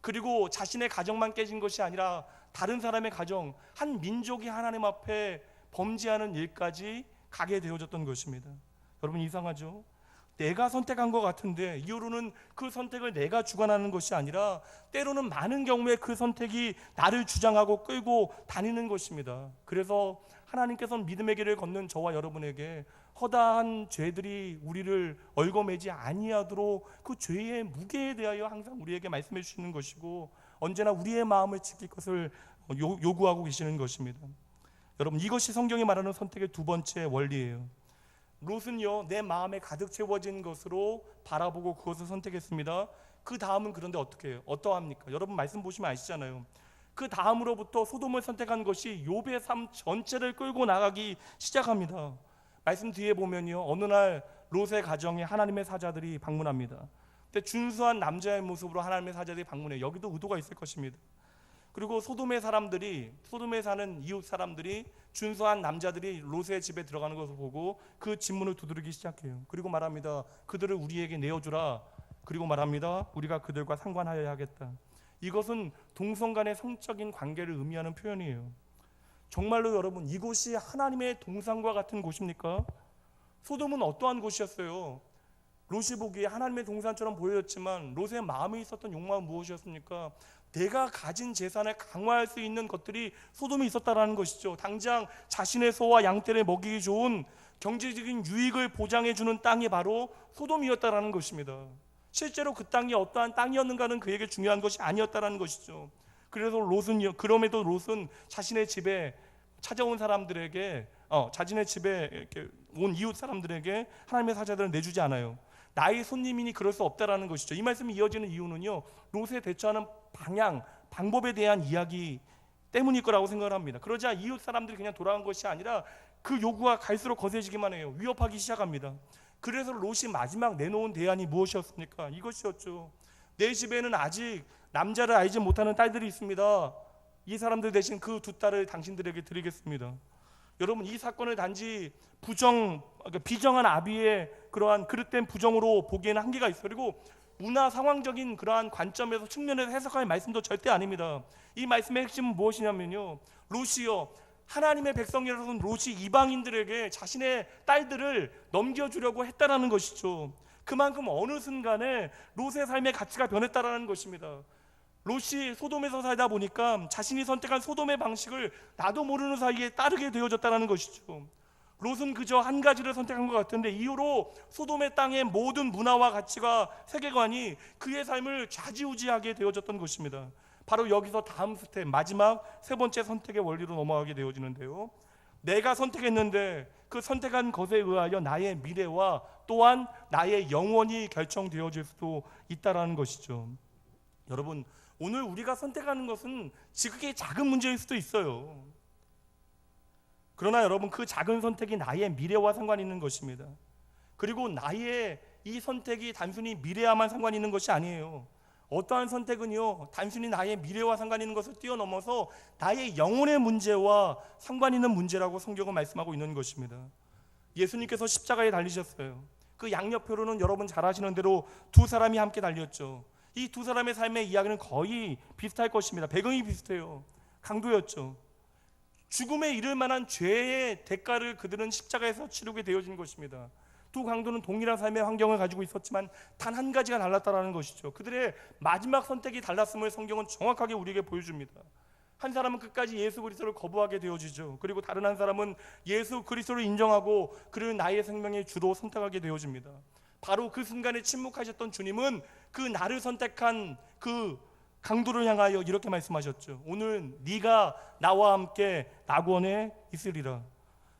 그리고 자신의 가정만 깨진 것이 아니라 다른 사람의 가정, 한 민족이 하나님 앞에 범죄하는 일까지 가게 되어졌던 것입니다. 여러분, 이상하죠? 내가 선택한 것 같은데 이후로는 그 선택을 내가 주관하는 것이 아니라 때로는 많은 경우에 그 선택이 나를 주장하고 끌고 다니는 것입니다. 그래서 하나님께서는 믿음의 길을 걷는 저와 여러분에게 허다한 죄들이 우리를 얽어매지 아니하도록 그 죄의 무게에 대하여 항상 우리에게 말씀해 주시는 것이고, 언제나 우리의 마음을 지킬 것을 요구하고 계시는 것입니다. 여러분, 이것이 성경이 말하는 선택의 두 번째 원리예요. 롯은요, 내 마음에 가득 채워진 것으로 바라보고 그것을 선택했습니다. 그 다음은 그런데 어떻게 해요? 어떠합니까? 여러분 말씀 보시면 아시잖아요. 그 다음으로부터 소돔을 선택한 것이 욥의 삶 전체를 끌고 나가기 시작합니다. 말씀 뒤에 보면요, 어느 날 롯의 가정에 하나님의 사자들이 방문합니다. 근데 준수한 남자의 모습으로 하나님의 사자들이 방문해요. 여기도 의도가 있을 것입니다. 그리고 소돔에 사는 이웃 사람들이, 준수한 남자들이 롯의 집에 들어가는 것을 보고 그 집문을 두드리기 시작해요. 그리고 말합니다. 그들을 우리에게 내어주라. 그리고 말합니다. 우리가 그들과 상관하여야 하겠다. 이것은 동성 간의 성적인 관계를 의미하는 표현이에요. 정말로 여러분, 이곳이 하나님의 동산과 같은 곳입니까? 소돔은 어떠한 곳이었어요? 롯이 보기에 하나님의 동산처럼 보였지만 롯의 마음에 있었던 욕망은 무엇이었습니까? 내가 가진 재산을 강화할 수 있는 것들이 소돔에 있었다라는 것이죠. 당장 자신의 소와 양떼를 먹이기 좋은 경제적인 유익을 보장해 주는 땅이 바로 소돔이었다라는 것입니다. 실제로 그 땅이 어떠한 땅이었는가는 그에게 중요한 것이 아니었다라는 것이죠. 그래서 그럼에도 롯은 자신의 집에 찾아온 사람들에게 자신의 집에 이렇게 온 이웃 사람들에게 하나님의 사자들을 내주지 않아요. 나의 손님이니 그럴 수 없다라는 것이죠. 이 말씀이 이어지는 이유는요, 롯에 대처하는 방법에 대한 이야기 때문일 거라고 생각을 합니다. 그러자 이웃 사람들이 그냥 돌아간 것이 아니라 그 요구가 갈수록 거세지기만 해요. 위협하기 시작합니다. 그래서 롯이 마지막 내놓은 대안이 무엇이었습니까? 이것이었죠. 내 집에는 아직 남자를 알지 못하는 딸들이 있습니다. 이 사람들 대신 그 두 딸을 당신들에게 드리겠습니다. 여러분, 이 사건을 단지 비정한 아비의 그러한 그릇된 부정으로 보기에는 한계가 있어요. 그리고 문화 상황적인 그러한 관점에서 측면에서 해석할 말씀도 절대 아닙니다. 이 말씀의 핵심은 무엇이냐면요, 롯이요, 하나님의 백성이라서는 롯이 이방인들에게 자신의 딸들을 넘겨주려고 했다라는 것이죠. 그만큼 어느 순간에 롯의 삶의 가치가 변했다라는 것입니다. 롯이 소돔에서 살다 보니까 자신이 선택한 소돔의 방식을 나도 모르는 사이에 따르게 되어졌다는 것이죠. 롯은 그저 한 가지를 선택한 것 같은데 이후로 소돔의 땅의 모든 문화와 가치와 세계관이 그의 삶을 좌지우지하게 되어졌던 것입니다. 바로 여기서 다음 스텝, 마지막 세 번째 선택의 원리로 넘어가게 되어지는데요, 내가 선택했는데 그 선택한 것에 의하여 나의 미래와 또한 나의 영원이 결정되어질 수도 있다라는 것이죠. 여러분, 오늘 우리가 선택하는 것은 지극히 작은 문제일 수도 있어요. 그러나 여러분, 그 작은 선택이 나의 미래와 상관이 있는 것입니다. 그리고 나의 이 선택이 단순히 미래와만 상관이 있는 것이 아니에요. 어떠한 선택은요, 단순히 나의 미래와 상관이 있는 것을 뛰어넘어서 나의 영혼의 문제와 상관이 있는 문제라고 성경은 말씀하고 있는 것입니다. 예수님께서 십자가에 달리셨어요. 그 양옆으로는 여러분 잘 아시는 대로 두 사람이 함께 달렸죠. 이 두 사람의 삶의 이야기는 거의 비슷할 것입니다. 배경이 비슷해요. 강도였죠. 죽음에 이를 만한 죄의 대가를 그들은 십자가에서 치르게 되어진 것입니다. 두 강도는 동일한 삶의 환경을 가지고 있었지만 단 한 가지가 달랐다라는 것이죠. 그들의 마지막 선택이 달랐음을 성경은 정확하게 우리에게 보여줍니다. 한 사람은 끝까지 예수 그리스도를 거부하게 되어지죠. 그리고 다른 한 사람은 예수 그리스도를 인정하고 그를 나의 생명의 주로 선택하게 되어집니다. 바로 그 순간에 침묵하셨던 주님은 그 나를 선택한 그 강도를 향하여 이렇게 말씀하셨죠. 오늘 네가 나와 함께 낙원에 있으리라.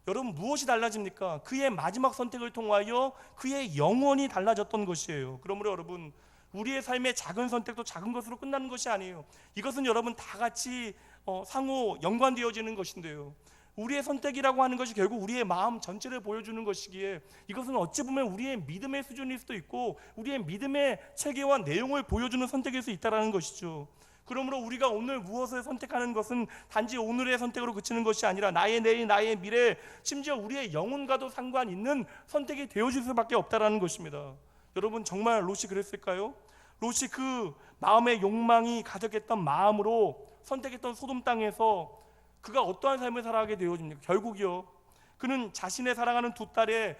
여러분, 무엇이 달라집니까? 그의 마지막 선택을 통하여 그의 영혼이 달라졌던 것이에요. 그러므로 여러분, 우리의 삶의 작은 선택도 작은 것으로 끝나는 것이 아니에요. 이것은 여러분 다 같이 상호 연관되어지는 것인데요, 우리의 선택이라고 하는 것이 결국 우리의 마음 전체를 보여주는 것이기에 이것은 어찌 보면 우리의 믿음의 수준일 수도 있고 우리의 믿음의 체계와 내용을 보여주는 선택일 수 있다는 것이죠. 그러므로 우리가 오늘 무엇을 선택하는 것은 단지 오늘의 선택으로 그치는 것이 아니라 나의 내일, 나의 미래, 심지어 우리의 영혼과도 상관 있는 선택이 되어질 수밖에 없다는 것입니다. 여러분, 정말 롯이 그랬을까요? 롯이 그 마음의 욕망이 가득했던 마음으로 선택했던 소돔 땅에서 그가 어떠한 삶을 살아가게 되어집니까? 결국이요, 그는 자신의 사랑하는 두 딸의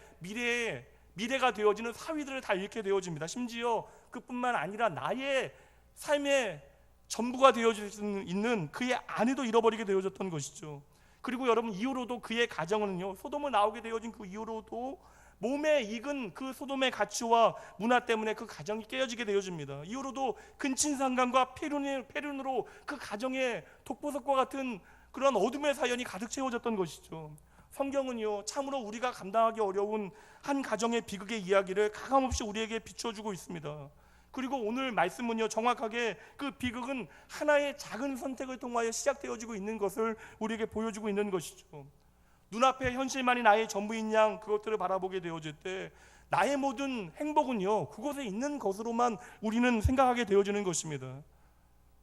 미래가 되어지는 사위들을 다 잃게 되어집니다. 심지어 그뿐만 아니라 나의 삶의 전부가 되어질 수 있는 그의 아내도 잃어버리게 되어졌던 것이죠. 그리고 여러분, 이후로도 그의 가정은요, 소돔을 나오게 되어진 그 이후로도 몸에 익은 그 소돔의 가치와 문화 때문에 그 가정이 깨어지게 되어집니다. 이후로도 근친상간과 폐륜으로 그 가정에 독보석과 같은 그런 어둠의 사연이 가득 채워졌던 것이죠. 성경은요, 참으로 우리가 감당하기 어려운 한 가정의 비극의 이야기를 가감없이 우리에게 비춰주고 있습니다. 그리고 오늘 말씀은요, 정확하게 그 비극은 하나의 작은 선택을 통하여 시작되어지고 있는 것을 우리에게 보여주고 있는 것이죠. 눈앞에 현실만이 나의 전부인 양 그것들을 바라보게 되어질 때 나의 모든 행복은요, 그곳에 있는 것으로만 우리는 생각하게 되어지는 것입니다.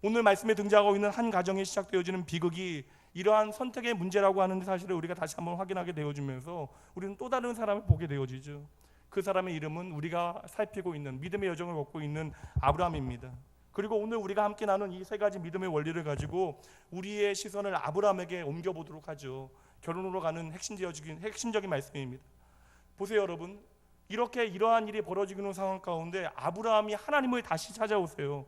오늘 말씀에 등장하고 있는 한 가정에 시작되어지는 비극이 이러한 선택의 문제라고 하는 사실을 우리가 다시 한번 확인하게 되어지면서 우리는 또 다른 사람을 보게 되어지죠. 그 사람의 이름은 우리가 살피고 있는 믿음의 여정을 걷고 있는 아브라함입니다. 그리고 오늘 우리가 함께 나눈 이 세 가지 믿음의 원리를 가지고 우리의 시선을 아브라함에게 옮겨보도록 하죠. 결혼으로 가는 핵심적인 말씀입니다. 보세요, 여러분, 이러한 일이 벌어지고 있는 상황 가운데 아브라함이 하나님을 다시 찾아오세요.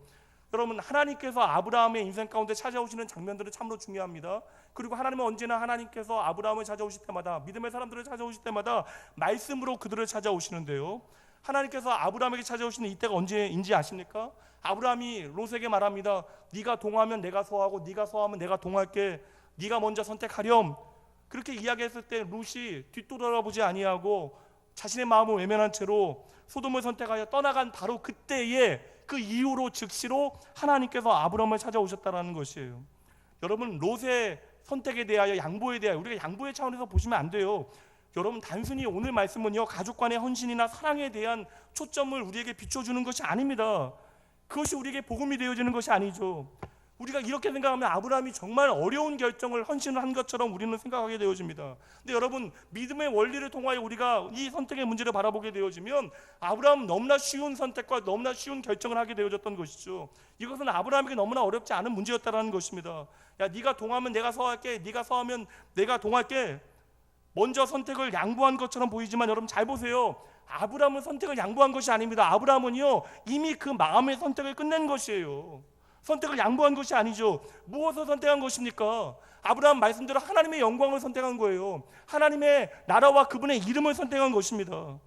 여러분, 하나님께서 아브라함의 인생 가운데 찾아오시는 장면들은 참으로 중요합니다. 그리고 하나님은 언제나 하나님께서 아브라함을 찾아오실 때마다, 믿음의 사람들을 찾아오실 때마다 말씀으로 그들을 찾아오시는데요, 하나님께서 아브라함에게 찾아오시는 이때가 언제인지 아십니까? 아브라함이 롯에게 말합니다. 네가 동하면 내가 서하고 네가 서하면 내가 동할게. 네가 먼저 선택하렴. 그렇게 이야기했을 때 롯이 뒤돌아보지 아니하고 자신의 마음을 외면한 채로 소돔을 선택하여 떠나간 바로 그때에 그 이후로 즉시로 하나님께서 아브라함을 찾아오셨다는 것이에요. 여러분, 롯의 선택에 대하여, 양보에 대하여 우리가 양보의 차원에서 보시면 안 돼요. 여러분, 단순히 오늘 말씀은요, 가족 간의 헌신이나 사랑에 대한 초점을 우리에게 비춰주는 것이 아닙니다. 그것이 우리에게 복음이 되어지는 것이 아니죠. 우리가 이렇게 생각하면 아브라함이 정말 어려운 결정을, 헌신을 한 것처럼 우리는 생각하게 되어집니다. 근데 여러분, 믿음의 원리를 통하여 우리가 이 선택의 문제를 바라보게 되어지면 아브라함은 너무나 쉬운 선택과 너무나 쉬운 결정을 하게 되어졌던 것이죠. 이것은 아브라함에게 너무나 어렵지 않은 문제였다는 것입니다. 야, 네가 동하면 내가 서할게, 네가 서하면 내가 동할게. 먼저 선택을 양보한 것처럼 보이지만 여러분 잘 보세요. 아브라함은 선택을 양보한 것이 아닙니다. 아브라함은요, 이미 그 마음의 선택을 끝낸 것이에요. 선택을 양보한 것이 아니죠. 무엇을 선택한 것입니까? 아브라함 말씀대로 하나님의 영광을 선택한 거예요. 하나님의 나라와 그분의 이름을 선택한 것입니다.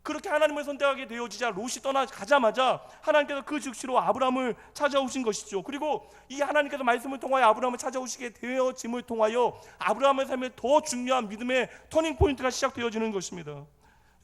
그렇게 하나님을 선택하게 되어지자 롯이 떠나가자마자 하나님께서 그 즉시로 아브라함을 찾아오신 것이죠. 그리고 이 하나님께서 말씀을 통하여 아브라함을 찾아오시게 되어짐을 통하여 아브라함의 삶에 더 중요한 믿음의 터닝포인트가 시작되어지는 것입니다.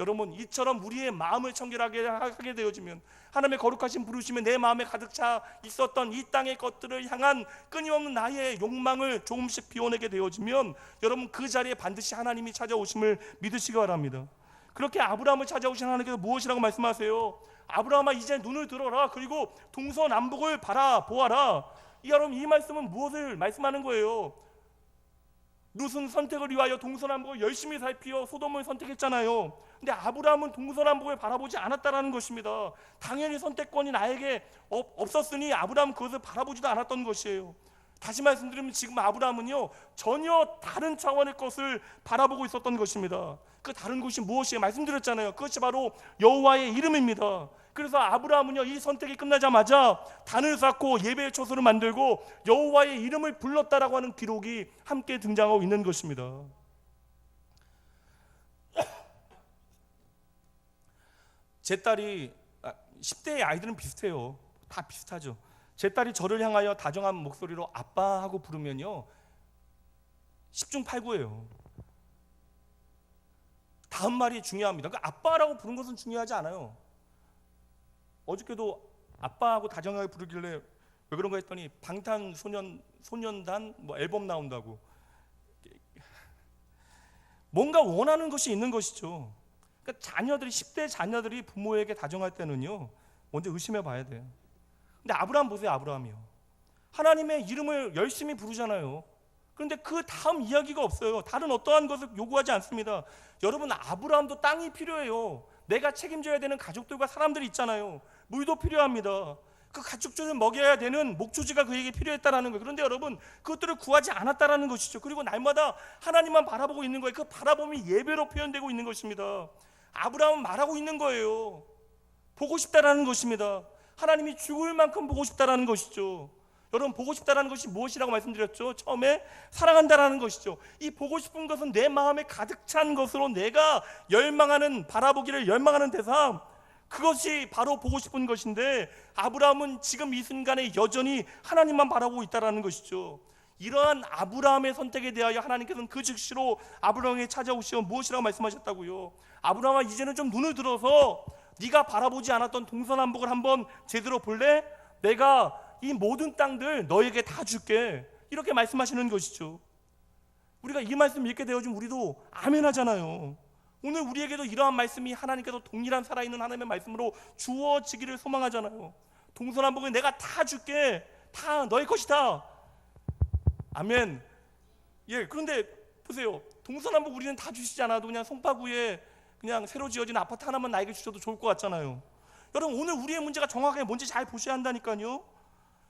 여러분, 이처럼 우리의 마음을 청결하게 하게 되어지면, 하나님의 거룩하신 부르심에 내 마음에 가득 차 있었던 이 땅의 것들을 향한 끊임없는 나의 욕망을 조금씩 비워내게 되어지면 여러분, 그 자리에 반드시 하나님이 찾아오심을 믿으시기 바랍니다. 그렇게 아브라함을 찾아오신 하나님께서 무엇이라고 말씀하세요? 아브라함아, 이제 눈을 들어라. 그리고 동서남북을 바라보아라. 여러분, 이 말씀은 무엇을 말씀하는 거예요? 롯은 선택을 위하여 동서남북을 열심히 살피어 소돔을 선택했잖아요. 근데 아브라함은 동서남북을 바라보지 않았다라는 것입니다. 당연히 선택권이 나에게 없었으니 아브라함은 그것을 바라보지도 않았던 것이에요. 다시 말씀드리면 지금 아브라함은요, 전혀 다른 차원의 것을 바라보고 있었던 것입니다. 그 다른 것이 무엇이에요? 말씀드렸잖아요. 그것이 바로 여호와의 이름입니다. 그래서 아브라함은요, 이 선택이 끝나자마자 단을 쌓고 예배의 초소를 만들고 여호와의 이름을 불렀다라고 하는 기록이 함께 등장하고 있는 것입니다. 제 딸이 10대의 아이들은 비슷해요. 다 비슷하죠. 제 딸이 저를 향하여 다정한 목소리로 아빠 하고 부르면요, 10중 8구예요. 다음 말이 중요합니다. 그러니까 아빠라고 부른 것은 중요하지 않아요. 어저께도 아빠하고 다정하게 부르길래 왜 그런가 했더니 방탄소년단 앨범 나온다고. 뭔가 원하는 것이 있는 것이죠. 그러니까 자녀들이, 10대 자녀들이 부모에게 다정할 때는요, 먼저 의심해 봐야 돼요. 근데 아브라함 보세요. 아브라함이요, 하나님의 이름을 열심히 부르잖아요. 그런데 그 다음 이야기가 없어요. 다른 어떠한 것을 요구하지 않습니다. 여러분, 아브라함도 땅이 필요해요. 내가 책임져야 되는 가족들과 사람들이 있잖아요. 물도 필요합니다. 그 가축들을 먹여야 되는 목초지가 그에게 필요했다라는 거예요. 그런데 여러분, 그것들을 구하지 않았다라는 것이죠. 그리고 날마다 하나님만 바라보고 있는 거예요. 그 바라봄이 예배로 표현되고 있는 것입니다. 아브라함은 말하고 있는 거예요. 보고 싶다라는 것입니다. 하나님이 죽을 만큼 보고 싶다라는 것이죠. 여러분, 보고 싶다라는 것이 무엇이라고 말씀드렸죠? 처음에 사랑한다라는 것이죠. 이 보고 싶은 것은 내 마음에 가득 찬 것으로 내가 열망하는, 바라보기를 열망하는 대상, 그것이 바로 보고 싶은 것인데 아브라함은 지금 이 순간에 여전히 하나님만 바라보고 있다라는 것이죠. 이러한 아브라함의 선택에 대하여 하나님께서는 그 즉시로 아브라함에게 찾아오시어 무엇이라고 말씀하셨다고요? 아브라함아, 이제는 좀 눈을 들어서 네가 바라보지 않았던 동서남북을 한번 제대로 볼래? 내가 이 모든 땅들 너에게 다 줄게. 이렇게 말씀하시는 것이죠. 우리가 이 말씀 읽게 되어지면 우리도 아멘 하잖아요. 오늘 우리에게도 이러한 말씀이 하나님께서 동일한 살아있는 하나님의 말씀으로 주어지기를 소망하잖아요. 동서남북을 내가 다 줄게. 다 너의 것이다. 아멘. 예, 그런데 보세요. 동서남북 우리는 다 주시지 않아도 그냥 송파구에 그냥 새로 지어진 아파트 하나만 나에게 주셔도 좋을 것 같잖아요. 여러분, 오늘 우리의 문제가 정확하게 뭔지 잘 보셔야 한다니까요.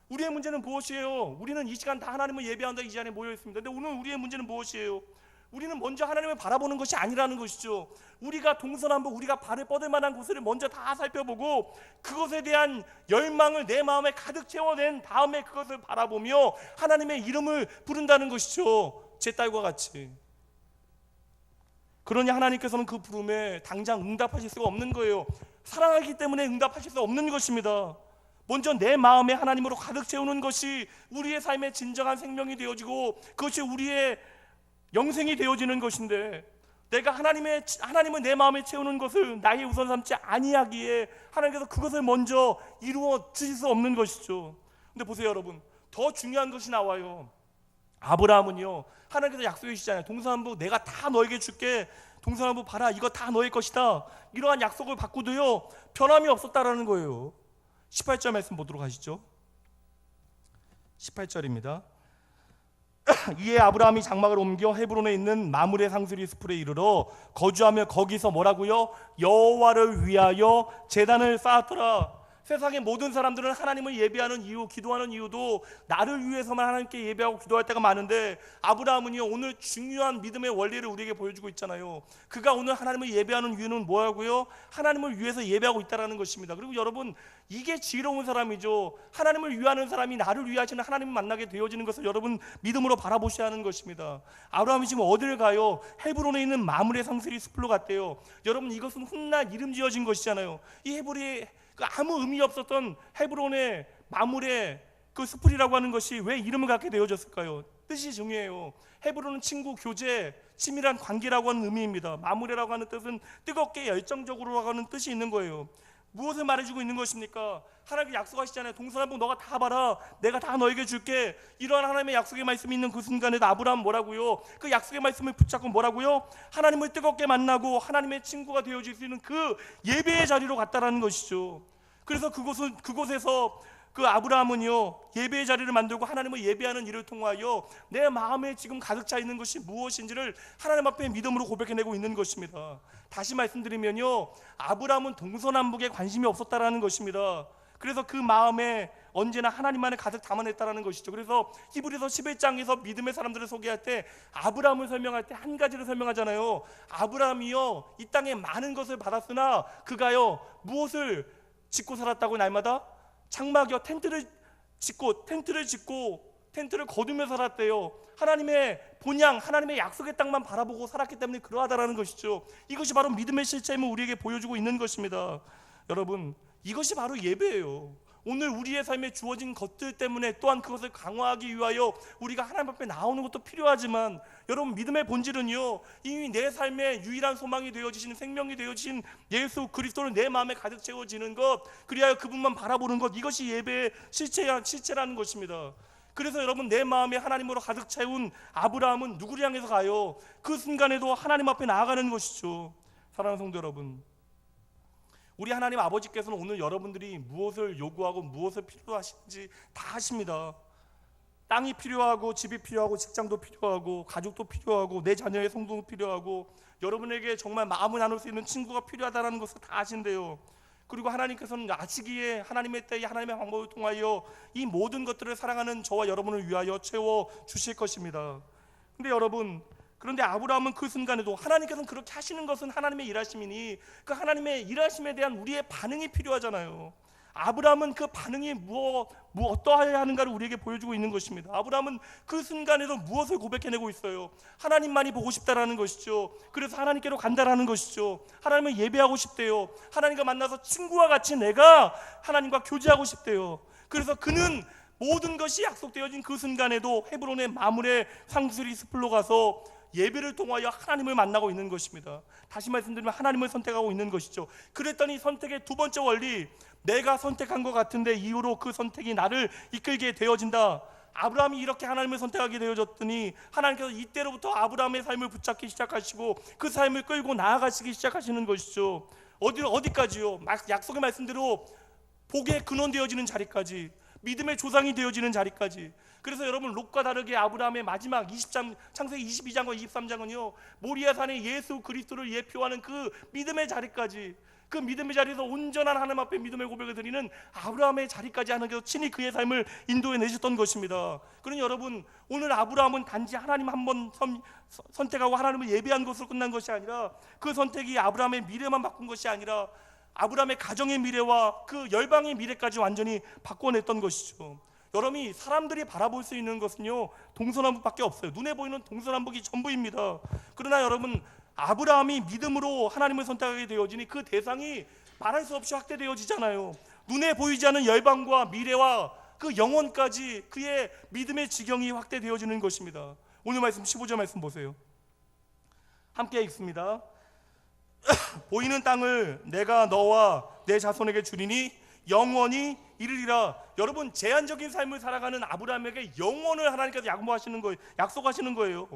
우리의 문제는 무엇이에요? 우리는 이 시간 다 하나님을 예배한다 이 자리에 모여 있습니다. 근데 오늘 우리의 문제는 무엇이에요? 우리는 먼저 하나님을 바라보는 것이 아니라는 것이죠. 우리가 동서남북, 우리가 발을 뻗을 만한 곳을 먼저 다 살펴보고 그것에 대한 열망을 내 마음에 가득 채워낸 다음에 그것을 바라보며 하나님의 이름을 부른다는 것이죠. 제 딸과 같이. 그러니 하나님께서는 그 부름에 당장 응답하실 수가 없는 거예요. 사랑하기 때문에 응답하실 수 없는 것입니다. 먼저 내 마음에 하나님으로 가득 채우는 것이 우리의 삶의 진정한 생명이 되어지고 그것이 우리의 영생이 되어지는 것인데, 내가 하나님을 내 마음에 채우는 것을 나의 우선 삼지 아니하기에 하나님께서 그것을 먼저 이루어 주실 수 없는 것이죠. 근데 보세요 여러분, 더 중요한 것이 나와요. 아브라함은요, 하나님께서 약속해 주시잖아요. 동서남북 내가 다 너에게 줄게, 동서남북 봐라, 이거 다 너의 것이다, 이러한 약속을 받고도요 변함이 없었다라는 거예요. 18절 말씀 보도록 하시죠. 18절입니다. 이에 아브라함이 장막을 옮겨 헤브론에 있는 마므레 상수리 숲에 이르러 거주하며 거기서 뭐라고요? 여호와를 위하여 제단을 쌓았더라. 세상의 모든 사람들은 하나님을 예배하는 이유, 기도하는 이유도 나를 위해서만 하나님께 예배하고 기도할 때가 많은데, 아브라함은요 오늘 중요한 믿음의 원리를 우리에게 보여주고 있잖아요. 그가 오늘 하나님을 예배하는 이유는 뭐라고요? 하나님을 위해서 예배하고 있다는 것입니다. 그리고 여러분, 이게 지혜로운 사람이죠. 하나님을 위하는 사람이 나를 위하시는 하나님을 만나게 되어지는 것을 여러분 믿음으로 바라보셔야 하는 것입니다. 아브라함이 지금 어디를 가요? 헤브론에 있는 마므레 상수리 숲으로 갔대요. 여러분, 이것은 훗날 이름 지어진 것이잖아요. 이 헤브론이 아무 의미 없었던 헤브론의 마므레 그 숲이라고 하는 것이 왜 이름을 갖게 되어졌을까요? 뜻이 중요해요. 헤브론은 친구, 교제, 친밀한 관계라고 하는 의미입니다. 마므레라고 하는 뜻은 뜨겁게 열정적으로 하는 뜻이 있는 거예요. 무엇을 말해주고 있는 것입니까? 하나님께 약속하시잖아요. 동서남북 너가 다 봐라, 내가 다 너에게 줄게. 이러한 하나님의 약속의 말씀이 있는 그 순간에도 아브라함 뭐라고요? 그 약속의 말씀을 붙잡고 뭐라고요? 하나님을 뜨겁게 만나고 하나님의 친구가 되어질 수 있는 그 예배의 자리로 갔다라는 것이죠. 그래서 그곳에서 그 아브라함은요 예배의 자리를 만들고 하나님을 예배하는 일을 통하여 내 마음에 지금 가득 차 있는 것이 무엇인지를 하나님 앞에 믿음으로 고백해내고 있는 것입니다. 다시 말씀드리면요, 아브라함은 동서남북에 관심이 없었다라는 것입니다. 그래서 그 마음에 언제나 하나님만을 가득 담아냈다라는 것이죠. 그래서 히브리서 11장에서 믿음의 사람들을 소개할 때 아브라함을 설명할 때 한 가지를 설명하잖아요. 아브라함이요 이 땅에 많은 것을 받았으나 그가요 무엇을 짓고 살았다고? 날마다 장막이요 텐트를 짓고 텐트를 거두며 살았대요. 하나님의 본향, 하나님의 약속의 땅만 바라보고 살았기 때문에 그러하다라는 것이죠. 이것이 바로 믿음의 실체임을 우리에게 보여주고 있는 것입니다. 여러분, 이것이 바로 예배예요. 오늘 우리의 삶에 주어진 것들 때문에 또한 그것을 강화하기 위하여 우리가 하나님 앞에 나오는 것도 필요하지만, 여러분 믿음의 본질은요 이미 내 삶의 유일한 소망이 되어지신, 생명이 되어지신 예수 그리스도를 내 마음에 가득 채워지는 것, 그리하여 그분만 바라보는 것, 이것이 예배의 실체라는 것입니다. 그래서 여러분, 내 마음에 하나님으로 가득 채운 아브라함은 누구를 향해서 가요? 그 순간에도 하나님 앞에 나아가는 것이죠. 사랑하는 성도 여러분, 우리 하나님 아버지께서는 오늘 여러분들이 무엇을 요구하고 무엇을 필요하신지 다 아십니다. 땅이 필요하고 집이 필요하고 직장도 필요하고 가족도 필요하고 내 자녀의 성공도 필요하고 여러분에게 정말 마음을 나눌 수 있는 친구가 필요하다는 것을 다 아신대요. 그리고 하나님께서는 아시기에 하나님의 때에 하나님의 방법을 통하여 이 모든 것들을 사랑하는 저와 여러분을 위하여 채워 주실 것입니다. 근데 여러분, 그런데 아브라함은 그 순간에도 하나님께서는 그렇게 하시는 것은 하나님의 일하심이니 그 하나님의 일하심에 대한 우리의 반응이 필요하잖아요. 아브라함은 그 반응이 어떠해야 하는가를 우리에게 보여주고 있는 것입니다. 아브라함은 그 순간에도 무엇을 고백해내고 있어요? 하나님만이 보고 싶다라는 것이죠. 그래서 하나님께로 간다라는 것이죠. 하나님을 예배하고 싶대요. 하나님과 만나서 친구와 같이 내가 하나님과 교제하고 싶대요. 그래서 그는 모든 것이 약속되어진 그 순간에도 헤브론의 마므레 상수리 숲으로 가서 예배를 통하여 하나님을 만나고 있는 것입니다. 다시 말씀드리면 하나님을 선택하고 있는 것이죠. 그랬더니 선택의 두 번째 원리, 내가 선택한 것 같은데 이후로 그 선택이 나를 이끌게 되어진다. 아브라함이 이렇게 하나님을 선택하게 되어졌더니 하나님께서 이때로부터 아브라함의 삶을 붙잡기 시작하시고 그 삶을 끌고 나아가시기 시작하시는 것이죠. 어디까지요? 약속의 말씀대로 복의 근원 되어지는 자리까지, 믿음의 조상이 되어지는 자리까지. 그래서 여러분, 롯과 다르게 아브라함의 마지막 20장, 창세기 22장과 23장은요 모리아산의 예수 그리스도를 예표하는 그 믿음의 자리까지, 그 믿음의 자리에서 온전한 하나님 앞에 믿음의 고백을 드리는 아브라함의 자리까지 하나님께서 친히 그의 삶을 인도해 내셨던 것입니다. 그러니 여러분, 오늘 아브라함은 단지 하나님 한 번 선택하고 하나님을 예배한 것으로 끝난 것이 아니라, 그 선택이 아브라함의 미래만 바꾼 것이 아니라 아브라함의 가정의 미래와 그 열방의 미래까지 완전히 바꿔냈던 것이죠. 여러분이 사람들이 바라볼 수 있는 것은요 동서남북밖에 없어요. 눈에 보이는 동서남북이 전부입니다. 그러나 여러분, 아브라함이 믿음으로 하나님을 선택하게 되어지니 그 대상이 말할 수 없이 확대되어지잖아요. 눈에 보이지 않는 열방과 미래와 그 영혼까지 그의 믿음의 지경이 확대되어지는 것입니다. 오늘 말씀 15절 말씀 보세요. 함께 읽습니다. 보이는 땅을 내가 너와 내 자손에게 주리니 영원히 이르리라. 여러분, 제한적인 삶을 살아가는 아브라함에게 영원을 하나님께서 약속하시는 거예요.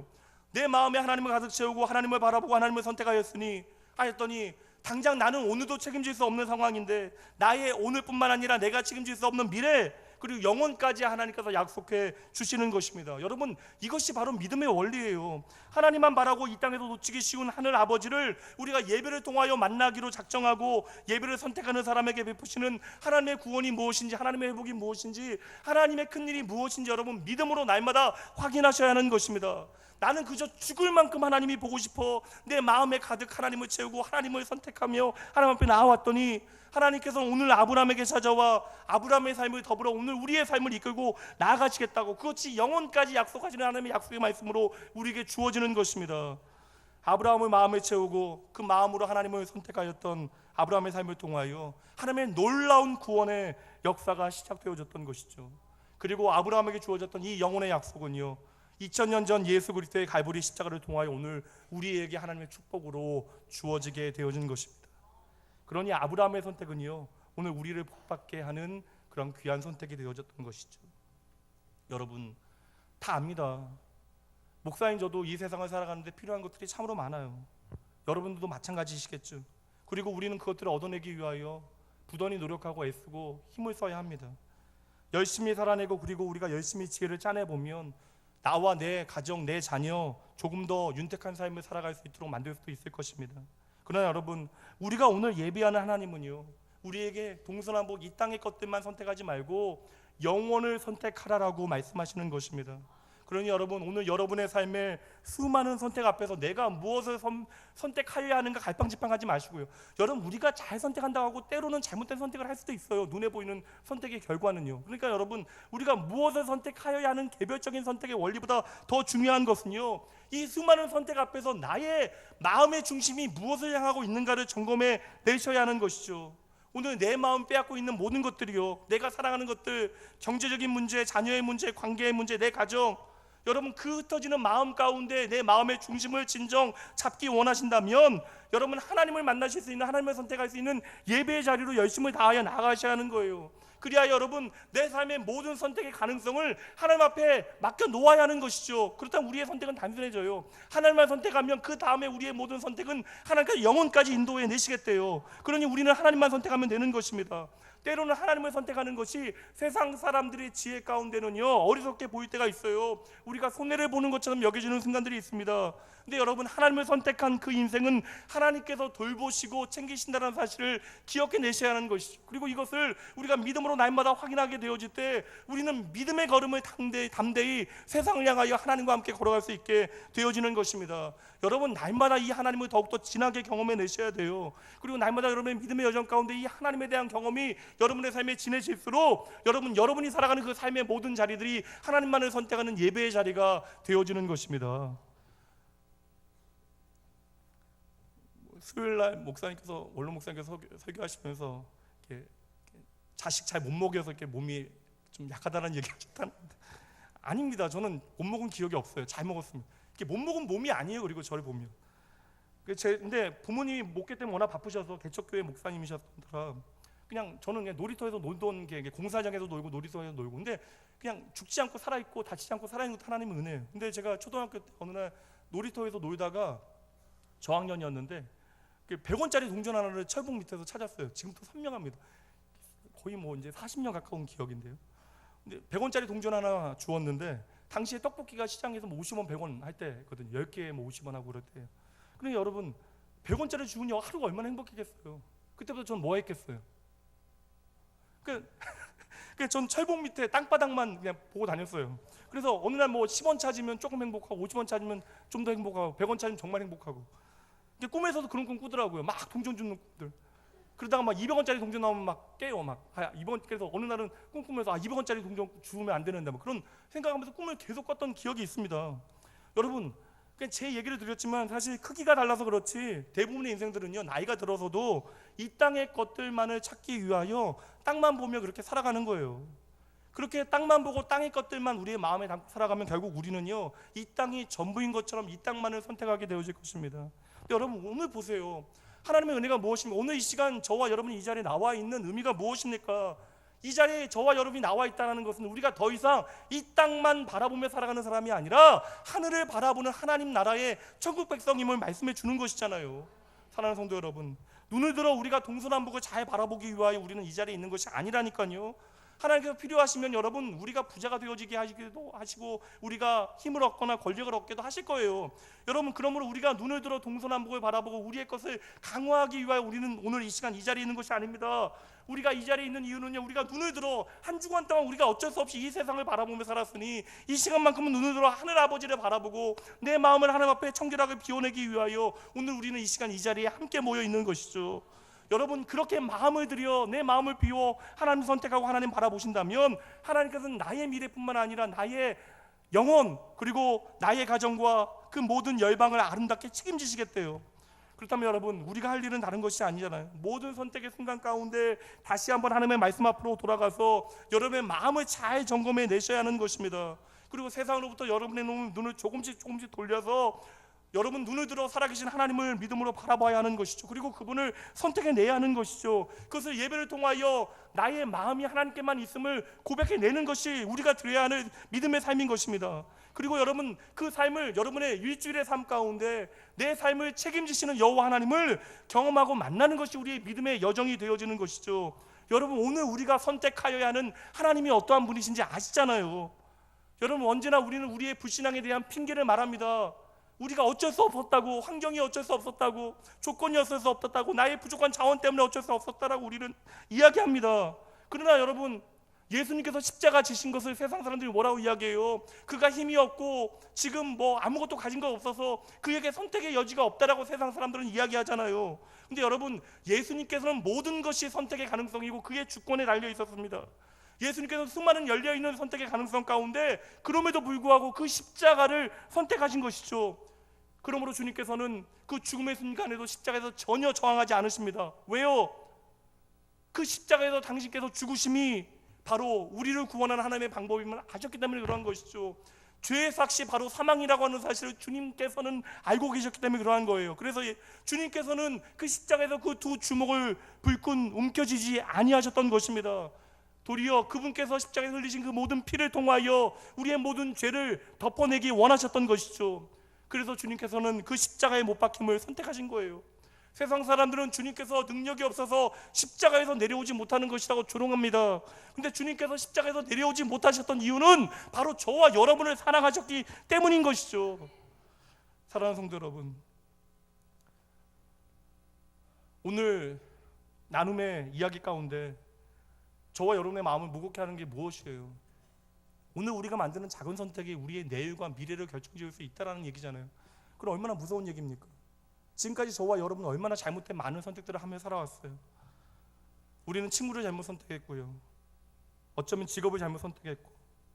내 마음에 하나님을 가득 채우고 하나님을 바라보고 하나님을 선택하였으니 하였더니 당장 나는 오늘도 책임질 수 없는 상황인데 나의 오늘뿐만 아니라 내가 책임질 수 없는 미래 그리고 영혼까지 하나님께서 약속해 주시는 것입니다. 여러분, 이것이 바로 믿음의 원리예요. 하나님만 바라고 이 땅에서 놓치기 쉬운 하늘 아버지를 우리가 예배를 통하여 만나기로 작정하고 예배를 선택하는 사람에게 베푸시는 하나님의 구원이 무엇인지, 하나님의 회복이 무엇인지, 하나님의 큰일이 무엇인지 여러분 믿음으로 날마다 확인하셔야 하는 것입니다. 나는 그저 죽을 만큼 하나님이 보고 싶어 내 마음에 가득 하나님을 채우고 하나님을 선택하며 하나님 앞에 나아왔더니 하나님께서 오늘 아브라함에게 찾아와 아브라함의 삶을 더불어 오늘 우리의 삶을 이끌고 나아가시겠다고, 그것이 영혼까지 약속하시는 하나님의 약속의 말씀으로 우리에게 주어지는 것입니다. 아브라함을 마음에 채우고 그 마음으로 하나님을 선택하였던 아브라함의 삶을 통하여 하나님의 놀라운 구원의 역사가 시작되어졌던 것이죠. 그리고 아브라함에게 주어졌던 이 영혼의 약속은요, 2000년 전 예수 그리스도의 갈보리 십자가를 통하여 오늘 우리에게 하나님의 축복으로 주어지게 되어진 것입니다. 그러니 아브라함의 선택은요, 오늘 우리를 복받게 하는 그런 귀한 선택이 되어졌던 것이죠. 여러분 다 압니다. 목사인 저도 이 세상을 살아가는데 필요한 것들이 참으로 많아요. 여러분들도 마찬가지시겠죠. 그리고 우리는 그것들을 얻어내기 위하여 부단히 노력하고 애쓰고 힘을 써야 합니다. 열심히 살아내고 그리고 우리가 열심히 지혜를 짜내보면 나와 내 가정, 내 자녀 조금 더 윤택한 삶을 살아갈 수 있도록 만들 수도 있을 것입니다. 그러나 여러분, 우리가 오늘 예배하는 하나님은요, 우리에게 동서남북 이 땅의 것들만 선택하지 말고 영혼을 선택하라라고 말씀하시는 것입니다. 그러니 여러분, 오늘 여러분의 삶에 수많은 선택 앞에서 내가 무엇을 선택하여야 하는가 갈팡질팡하지 마시고요. 여러분, 우리가 잘 선택한다고 하고 때로는 잘못된 선택을 할 수도 있어요. 눈에 보이는 선택의 결과는요. 그러니까 여러분, 우리가 무엇을 선택하여야 하는 개별적인 선택의 원리보다 더 중요한 것은요, 이 수많은 선택 앞에서 나의 마음의 중심이 무엇을 향하고 있는가를 점검해 내셔야 하는 것이죠. 오늘 내 마음 빼앗고 있는 모든 것들이요, 내가 사랑하는 것들, 경제적인 문제, 자녀의 문제, 관계의 문제, 내 가정, 여러분 그 흩어지는 마음 가운데 내 마음의 중심을 진정 잡기 원하신다면 여러분 하나님을 만나실 수 있는, 하나님을 선택할 수 있는 예배의 자리로 열심을 다하여 나가셔야 하는 거예요. 그래야 여러분 내 삶의 모든 선택의 가능성을 하나님 앞에 맡겨 놓아야 하는 것이죠. 그렇다면 우리의 선택은 단순해져요. 하나님만 선택하면 그 다음에 우리의 모든 선택은 하나님께서 영혼까지 인도해 내시겠대요. 그러니 우리는 하나님만 선택하면 되는 것입니다. 때로는 하나님을 선택하는 것이 세상 사람들의 지혜 가운데는요, 어리석게 보일 때가 있어요. 우리가 손해를 보는 것처럼 여겨지는 순간들이 있습니다. 근데 여러분, 하나님을 선택한 그 인생은 하나님께서 돌보시고 챙기신다는 사실을 기억해 내셔야 하는 것이죠. 그리고 이것을 우리가 믿음으로 날마다 확인하게 되어질 때 우리는 믿음의 걸음을 담대히 세상을 향하여 하나님과 함께 걸어갈 수 있게 되어지는 것입니다. 여러분, 날마다 이 하나님을 더욱더 진하게 경험해 내셔야 돼요. 그리고 날마다 여러분의 믿음의 여정 가운데 이 하나님에 대한 경험이 여러분의 삶에 진해질수록 여러분이 살아가는 그 삶의 모든 자리들이 하나님만을 선택하는 예배의 자리가 되어지는 것입니다. 수요일날 목사님께서, 원로 목사님께서 설교하시면서 이렇게 자식 잘 못 먹여서 이렇게 몸이 좀 약하다는 얘기하셨다는데, 아닙니다. 저는 못 먹은 기억이 없어요. 잘 먹었습니다. 이렇게 못 먹은 몸이 아니에요. 그리고 저를 보면 근데 부모님이 목회 때문에 워낙 바쁘셔서 개척교회 목사님이셨더라. 저는 그냥 놀이터에서 놀던 게 공사장에서 놀고 놀이터에서 놀고, 근데 그냥 죽지 않고 살아있고 다치지 않고 살아있는 것도 하나님의 은혜예요. 근데 제가 초등학교 때 어느 날 놀이터에서 놀다가 저학년이었는데 100원짜리 동전 하나를 철봉 밑에서 찾았어요. 지금도 선명합니다. 거의 이제 40년 가까운 기억인데요. 근데 100원짜리 동전 하나 주었는데 당시에 떡볶이가 시장에서 50원, 100원 할 때거든요. 10개에 50원 하고 그럴 때. 그러니까 여러분 100원짜리 주면 하루가 얼마나 행복했겠어요. 그때부터 전 뭐 했겠어요. 전 철봉 밑에 땅바닥만 그냥 보고 다녔어요. 그래서 어느 날 10원 찾으면 조금 행복하고 50원 찾으면 좀 더 행복하고 100원 찾으면 정말 행복하고, 꿈에서도 그런 꿈 꾸더라고요. 막 동전 주는 꿈들. 그러다가 200원짜리 동전 나오면 막 깨요. 그래서 어느 날은 꿈꾸면서 200원짜리 동전 주면 안 되는데 그런 생각하면서 꿈을 계속 꿨던 기억이 있습니다. 여러분, 제 얘기를 드렸지만 사실 크기가 달라서 그렇지 대부분의 인생들은요, 나이가 들어서도 이 땅의 것들만을 찾기 위하여 땅만 보며 그렇게 살아가는 거예요. 그렇게 땅만 보고 땅의 것들만 우리의 마음에 담고 살아가면 결국 우리는요, 이 땅이 전부인 것처럼 이 땅만을 선택하게 되어질 것입니다. 여러분, 오늘 보세요. 하나님의 은혜가 무엇입니까? 오늘 이 시간 저와 여러분이 이 자리에 나와 있는 의미가 무엇입니까? 이 자리에 저와 여러분이 나와 있다는 것은 우리가 더 이상 이 땅만 바라보며 살아가는 사람이 아니라 하늘을 바라보는 하나님 나라의 천국 백성임을 말씀해 주는 것이잖아요. 사랑하는 성도 여러분, 눈을 들어 우리가 동서남북을 잘 바라보기 위하여 우리는 이 자리에 있는 것이 아니라니까요. 하나님께서 필요하시면 여러분, 우리가 부자가 되어지게 하시기도 하시고 우리가 힘을 얻거나 권력을 얻게도 하실 거예요. 여러분, 그러므로 우리가 눈을 들어 동서남북을 바라보고 우리의 것을 강화하기 위하여 우리는 오늘 이 시간 이 자리에 있는 것이 아닙니다. 우리가 이 자리에 있는 이유는요, 우리가 눈을 들어 한 주간 동안 우리가 어쩔 수 없이 이 세상을 바라보며 살았으니 이 시간만큼은 눈을 들어 하늘 아버지를 바라보고 내 마음을 하나님 앞에 청결하게 비워내기 위하여 오늘 우리는 이 시간 이 자리에 함께 모여 있는 것이죠. 여러분, 그렇게 마음을 들여 내 마음을 비워 하나님 선택하고 하나님 바라보신다면 하나님께서는 나의 미래뿐만 아니라 나의 영혼 그리고 나의 가정과 그 모든 열방을 아름답게 책임지시겠대요. 그렇다면 여러분, 우리가 할 일은 다른 것이 아니잖아요. 모든 선택의 순간 가운데 다시 한번 하나님의 말씀 앞으로 돌아가서 여러분의 마음을 잘 점검해 내셔야 하는 것입니다. 그리고 세상으로부터 여러분의 눈을 조금씩 돌려서 여러분 눈을 들어 살아계신 하나님을 믿음으로 바라봐야 하는 것이죠. 그리고 그분을 선택해내야 하는 것이죠. 그것을 예배를 통하여 나의 마음이 하나님께만 있음을 고백해내는 것이 우리가 드려야 하는 믿음의 삶인 것입니다. 그리고 여러분, 그 삶을 여러분의 일주일의 삶 가운데 내 삶을 책임지시는 여호와 하나님을 경험하고 만나는 것이 우리의 믿음의 여정이 되어지는 것이죠. 여러분, 오늘 우리가 선택하여야 하는 하나님이 어떠한 분이신지 아시잖아요. 여러분, 언제나 우리는 우리의 불신앙에 대한 핑계를 말합니다. 우리가 어쩔 수 없었다고, 환경이 어쩔 수 없었다고, 조건이 어쩔 수 없었다고, 나의 부족한 자원 때문에 어쩔 수 없었다라고 우리는 이야기합니다. 그러나 여러분, 예수님께서 십자가 지신 것을 세상 사람들이 뭐라고 이야기해요? 그가 힘이 없고 지금 뭐 아무것도 가진 거 없어서 그에게 선택의 여지가 없다라고 세상 사람들은 이야기하잖아요. 근데 여러분, 예수님께서는 모든 것이 선택의 가능성이고 그의 주권에 달려 있었습니다. 예수님께서 수많은 열려있는 선택의 가능성 가운데 그럼에도 불구하고 그 십자가를 선택하신 것이죠. 그러므로 주님께서는 그 죽음의 순간에도 십자가에서 전혀 저항하지 않으십니다. 왜요? 그 십자가에서 당신께서 죽으심이 바로 우리를 구원하는 하나님의 방법임을 아셨기 때문에 그러한 것이죠. 죄의 삭시 바로 사망이라고 하는 사실을 주님께서는 알고 계셨기 때문에 그러한 거예요. 그래서 주님께서는 그 십자가에서 그 두 주먹을 불끈 움켜쥐지 아니하셨던 것입니다. 도리어 그분께서 십자가에 흘리신 그 모든 피를 통하여 우리의 모든 죄를 덮어내기 원하셨던 것이죠. 그래서 주님께서는 그 십자가에 못 박힘을 선택하신 거예요. 세상 사람들은 주님께서 능력이 없어서 십자가에서 내려오지 못하는 것이라고 조롱합니다. 근데 주님께서 십자가에서 내려오지 못하셨던 이유는 바로 저와 여러분을 사랑하셨기 때문인 것이죠. 사랑하는 성도 여러분, 오늘 나눔의 이야기 가운데 저와 여러분의 마음을 무겁게 하는 게 무엇이에요? 오늘 우리가 만드는 작은 선택이 우리의 내일과 미래를 결정지을 수 있다는 얘기잖아요. 그럼 얼마나 무서운 얘기입니까? 지금까지 저와 여러분은 얼마나 잘못된 많은 선택들을 하며 살아왔어요. 우리는 친구를 잘못 선택했고요, 어쩌면 직업을 잘못 선택했고,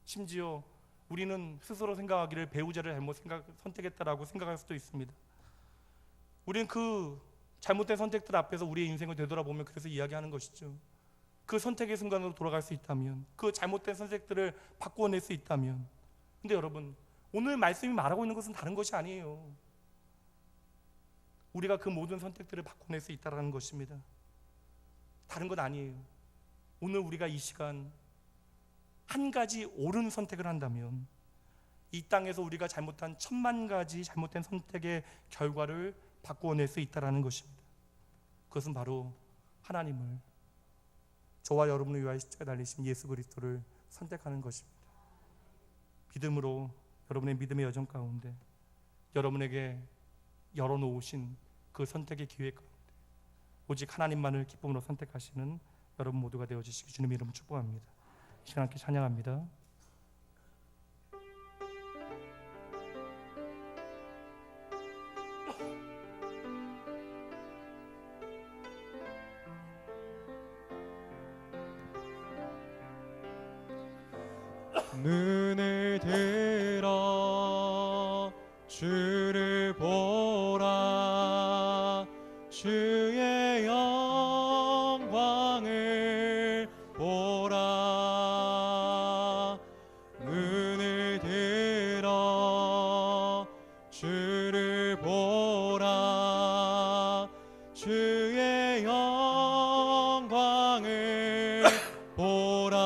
심지어 우리는 스스로 생각하기를 배우자를 잘못 선택했다라고 생각할 수도 있습니다. 우리는 그 잘못된 선택들 앞에서 우리의 인생을 되돌아보면 그래서 이야기하는 것이죠. 그 선택의 순간으로 돌아갈 수 있다면, 그 잘못된 선택들을 바꾸어낼 수 있다면. 근데 여러분, 오늘 말씀이 말하고 있는 것은 다른 것이 아니에요. 우리가 그 모든 선택들을 바꿔낼 수 있다는 것입니다. 다른 건 아니에요. 오늘 우리가 이 시간 한 가지 옳은 선택을 한다면 이 땅에서 우리가 잘못한 1000만 가지 잘못된 선택의 결과를 바꾸어낼 수 있다는 것입니다. 그것은 바로 하나님을, 저와 여러분을 위하여 십자가에 달리신 예수 그리스도를 선택하는 것입니다. 믿음으로 여러분의 믿음의 여정 가운데 여러분에게 열어놓으신 그 선택의 기회 가운데 오직 하나님만을 기쁨으로 선택하시는 여러분 모두가 되어주시기 주님의 이름으로 축복합니다. 이 시간 함께 찬양합니다. 눈을 들어 주를 보라. 주의 영광 주를 보라. 주의 영광을 보라.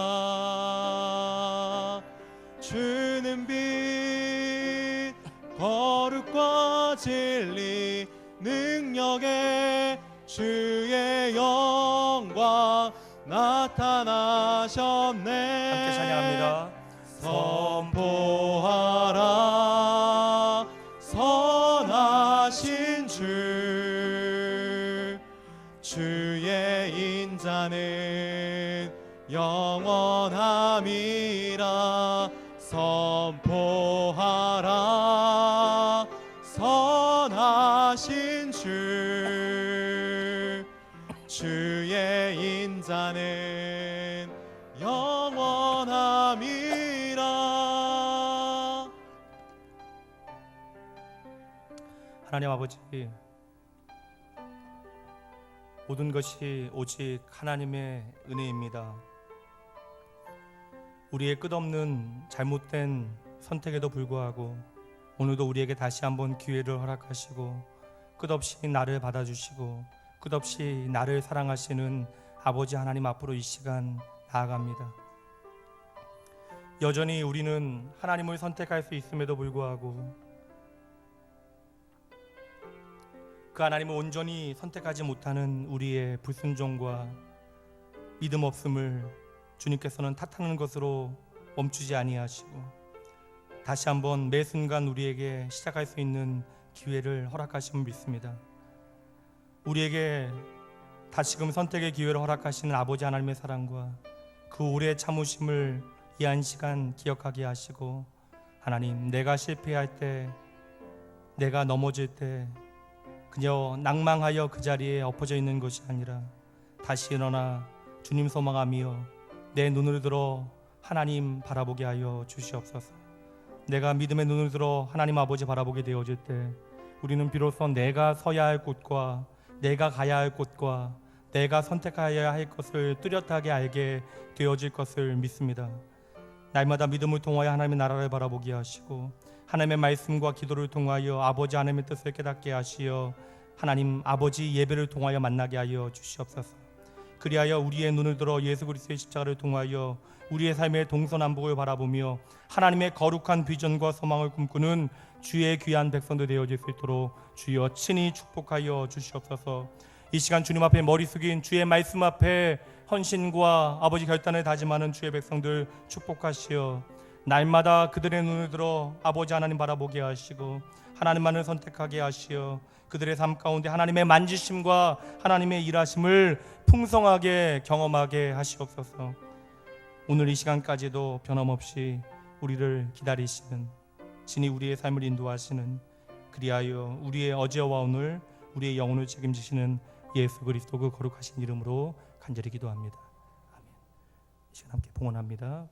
주는 빛 거룩과 진리 능력에 주의 영광 나타나셨네. 함께 찬양합니다. 선포하라 선하신 주의 인자는 영원함이라. 선포하라 선하신 주의 인자는 영원함이라. 하나님 아버지, 모든 것이 오직 하나님의 은혜입니다. 우리의 끝없는 잘못된 선택에도 불구하고 오늘도 우리에게 다시 한번 기회를 허락하시고 끝없이 나를 받아주시고 끝없이 나를 사랑하시는 아버지 하나님 앞으로 이 시간 나아갑니다. 여전히 우리는 하나님을 선택할 수 있음에도 불구하고 그 하나님을 온전히 선택하지 못하는 우리의 불순종과 믿음 없음을 주님께서는 탓하는 것으로 멈추지 아니하시고 다시 한번 매 순간 우리에게 시작할 수 있는 기회를 허락하심을 믿습니다. 우리에게 다시금 선택의 기회를 허락하시는 아버지 하나님의 사랑과 그 오래 참으심을 이 한 시간 기억하게 하시고, 하나님, 내가 실패할 때, 내가 넘어질 때 그저 낭망하여 그 자리에 엎어져 있는 것이 아니라 다시 일어나 주님 소망하며 내 눈을 들어 하나님 바라보게 하여 주시옵소서. 내가 믿음의 눈을 들어 하나님 아버지 바라보게 되어질 때 우리는 비로소 내가 서야 할 곳과 내가 가야 할 곳과 내가 선택하여야 할 것을 뚜렷하게 알게 되어질 것을 믿습니다. 날마다 믿음을 통하여 하나님의 나라를 바라보게 하시고 하나님의 말씀과 기도를 통하여 아버지 하나님의 뜻을 깨닫게 하시어 하나님 아버지 예배를 통하여 만나게 하여 주시옵소서. 그리하여 우리의 눈을 들어 예수 그리스도의 십자가를 통하여 우리의 삶의 동서남북을 바라보며 하나님의 거룩한 비전과 소망을 꿈꾸는 주의 귀한 백성들 되어질 수 있도록 주여 친히 축복하여 주시옵소서. 이 시간 주님 앞에 머리 숙인 주의 말씀 앞에 헌신과 아버지 결단을 다짐하는 주의 백성들 축복하시어 날마다 그들의 눈을 들어 아버지 하나님 바라보게 하시고 하나님만을 선택하게 하시어 그들의 삶 가운데 하나님의 만지심과 하나님의 일하심을 풍성하게 경험하게 하시옵소서. 오늘 이 시간까지도 변함없이 우리를 기다리시는, 진히 우리의 삶을 인도하시는, 그리하여 우리의 어제와 오늘 우리의 영혼을 책임지시는 예수 그리스도 그 거룩하신 이름으로 간절히 기도합니다. 아멘. 이 시간 함께 봉헌합니다.